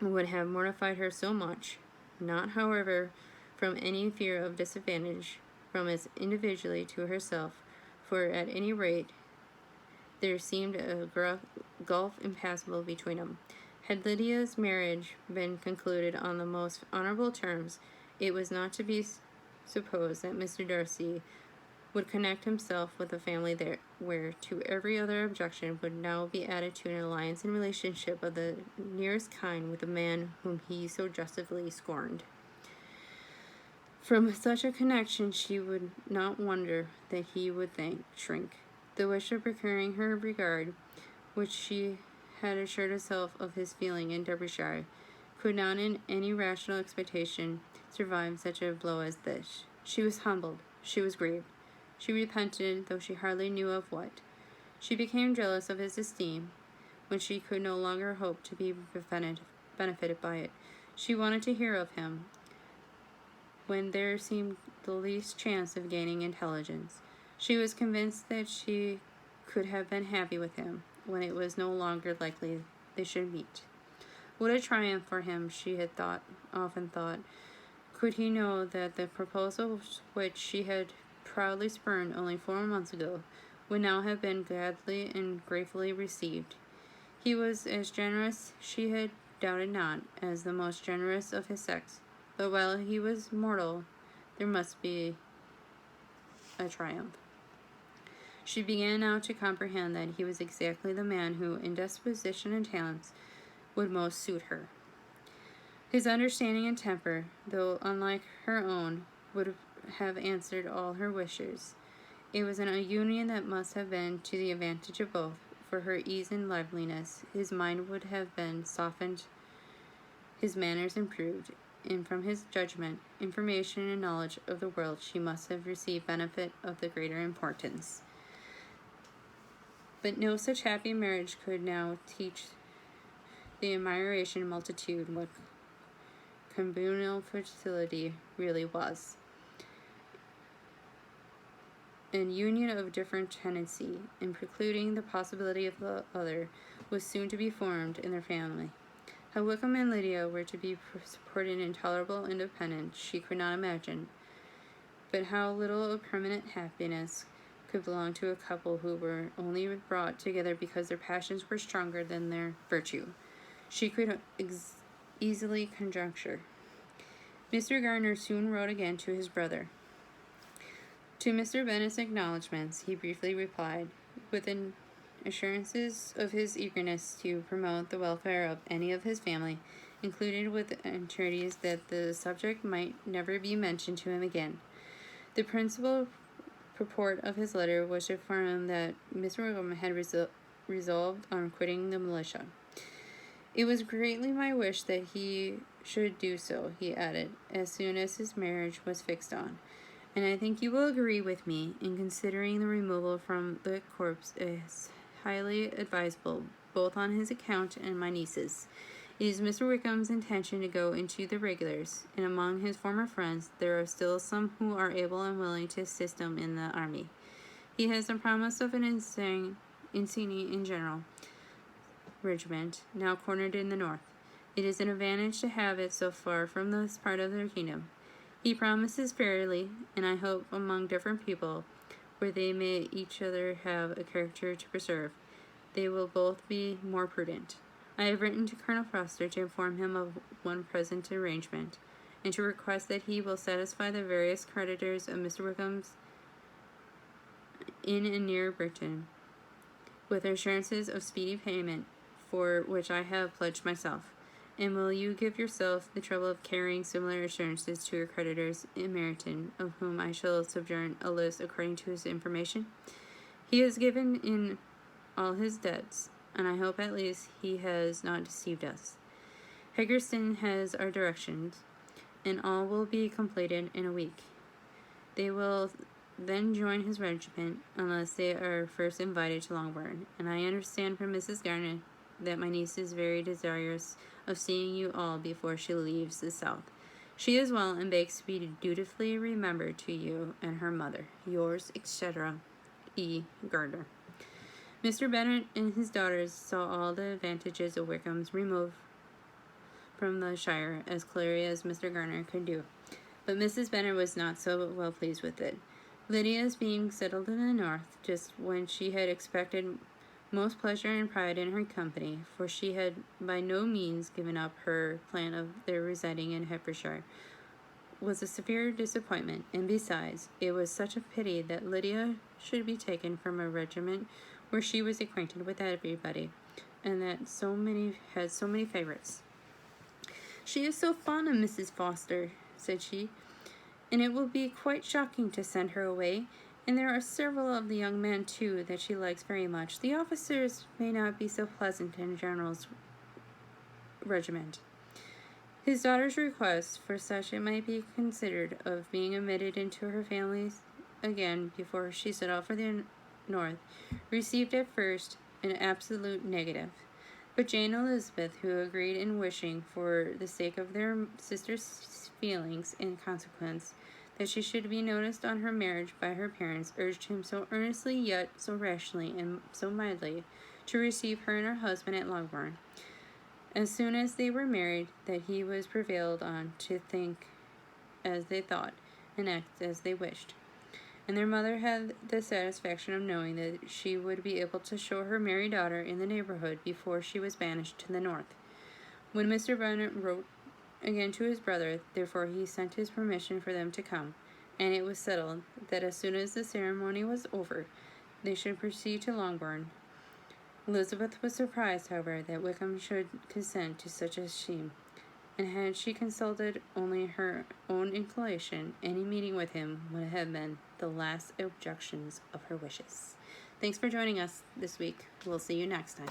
would have mortified her so much, not, however, from any fear of disadvantage from us individually to herself, for at any rate there seemed a gulf impassable between them. Had Lydia's marriage been concluded on the most honorable terms, it was not to be supposed that Mr. Darcy would connect himself with a family there, where to every other objection would now be added to an alliance and relationship of the nearest kind with a man whom he so justly scorned. From such a connection she would not wonder that he would shrink. The wish of procuring her regard, which she had assured herself of his feeling in Derbyshire, could not in any rational expectation survive such a blow as this. She was humbled, she was grieved, she repented, though she hardly knew of what. She became jealous of his esteem, when she could no longer hope to be benefited by it. She wanted to hear of him, when there seemed the least chance of gaining intelligence. She was convinced that she could have been happy with him, when it was no longer likely they should meet. What a triumph for him, she had often thought, could he know that the proposal which she had proudly spurned only 4 months ago would now have been gladly and gratefully received. He was as generous, she had doubted not, as the most generous of his sex, but while he was mortal, there must be a triumph. She began now to comprehend that he was exactly the man who, in disposition and talents, would most suit her. His understanding and temper, though unlike her own, would have answered all her wishes. It was a union that must have been to the advantage of both. For her ease and liveliness, his mind would have been softened, his manners improved, and from his judgment, information, and knowledge of the world she must have received benefit of the greater importance. But no such happy marriage could now teach the admiration multitude what conjugal fertility really was. An union of different tendency, and precluding the possibility of the other, was soon to be formed in their family. How Wickham and Lydia were to be supported in tolerable independence she could not imagine, but how little of permanent happiness could belong to a couple who were only brought together because their passions were stronger than their virtue, she could easily conjecture. Mr. Gardiner soon wrote again to his brother. To Mr. Bennet's acknowledgments he briefly replied, with assurances of his eagerness to promote the welfare of any of his family, included with entreaties that the subject might never be mentioned to him again. The principal purport of his letter was to inform him that Miss Wickham had resolved on quitting the militia. It was greatly my wish that he should do so, he added, as soon as his marriage was fixed on, and I think you will agree with me in considering the removal from the corps as highly advisable, both on his account and my niece's. It is Mr. Wickham's intention to go into the regulars, and among his former friends there are still some who are able and willing to assist him in the army. He has the promise of an insigne in general regiment, now cornered in the north. It is an advantage to have it so far from this part of their kingdom. He promises fairly, and I hope among different people, where they may each other have a character to preserve, they will both be more prudent. I have written to Colonel Foster to inform him of one present arrangement, and to request that he will satisfy the various creditors of Mr. Wickham's in and near Britain, with assurances of speedy payment, for which I have pledged myself. And will you give yourself the trouble of carrying similar assurances to your creditors in Meryton, of whom I shall subjourn a list according to his information? He has given in all his debts, and I hope at least he has not deceived us. Haggerston has our directions, and all will be completed in a week. They will then join his regiment unless they are first invited to Longbourn, and I understand from Mrs. Garner that my niece is very desirous of seeing you all before she leaves the South. She is well and begs to be dutifully remembered to you and her mother. Yours, etc., E. Gardner. Mr. Bennet and his daughters saw all the advantages of Wickham's remove from the Shire as clearly as Mr. Garner could do, but Mrs. Bennet was not so well pleased with it. Lydia's being settled in the north just when she had expected most pleasure and pride in her company, for she had by no means given up her plan of their residing in Hertfordshire, was a severe disappointment, and besides, it was such a pity that Lydia should be taken from a regiment where she was acquainted with everybody, and that had so many favorites. She is so fond of Mrs. Foster, said she, and it will be quite shocking to send her away. And there are several of the young men, too, that she likes very much. The officers may not be so pleasant in a general's regiment. His daughter's request, for such it might be considered, of being admitted into her family again before she set out for the north, received at first an absolute negative. But Jane Elizabeth, who agreed in wishing, for the sake of their sister's feelings in consequence, that she should be noticed on her marriage by her parents, urged him so earnestly, yet so rationally and so mildly, to receive her and her husband at Longbourn, as soon as they were married, that he was prevailed on to think as they thought, and act as they wished. And their mother had the satisfaction of knowing that she would be able to show her married daughter in the neighborhood before she was banished to the north. When Mr. Bennet wrote again to his brother, therefore he sent his permission for them to come, and it was settled that as soon as the ceremony was over, they should proceed to Longbourn. Elizabeth was surprised, however, that Wickham should consent to such a scheme, and had she consulted only her own inclination, any meeting with him would have been the last objections of her wishes. Thanks for joining us this week. We'll see you next time.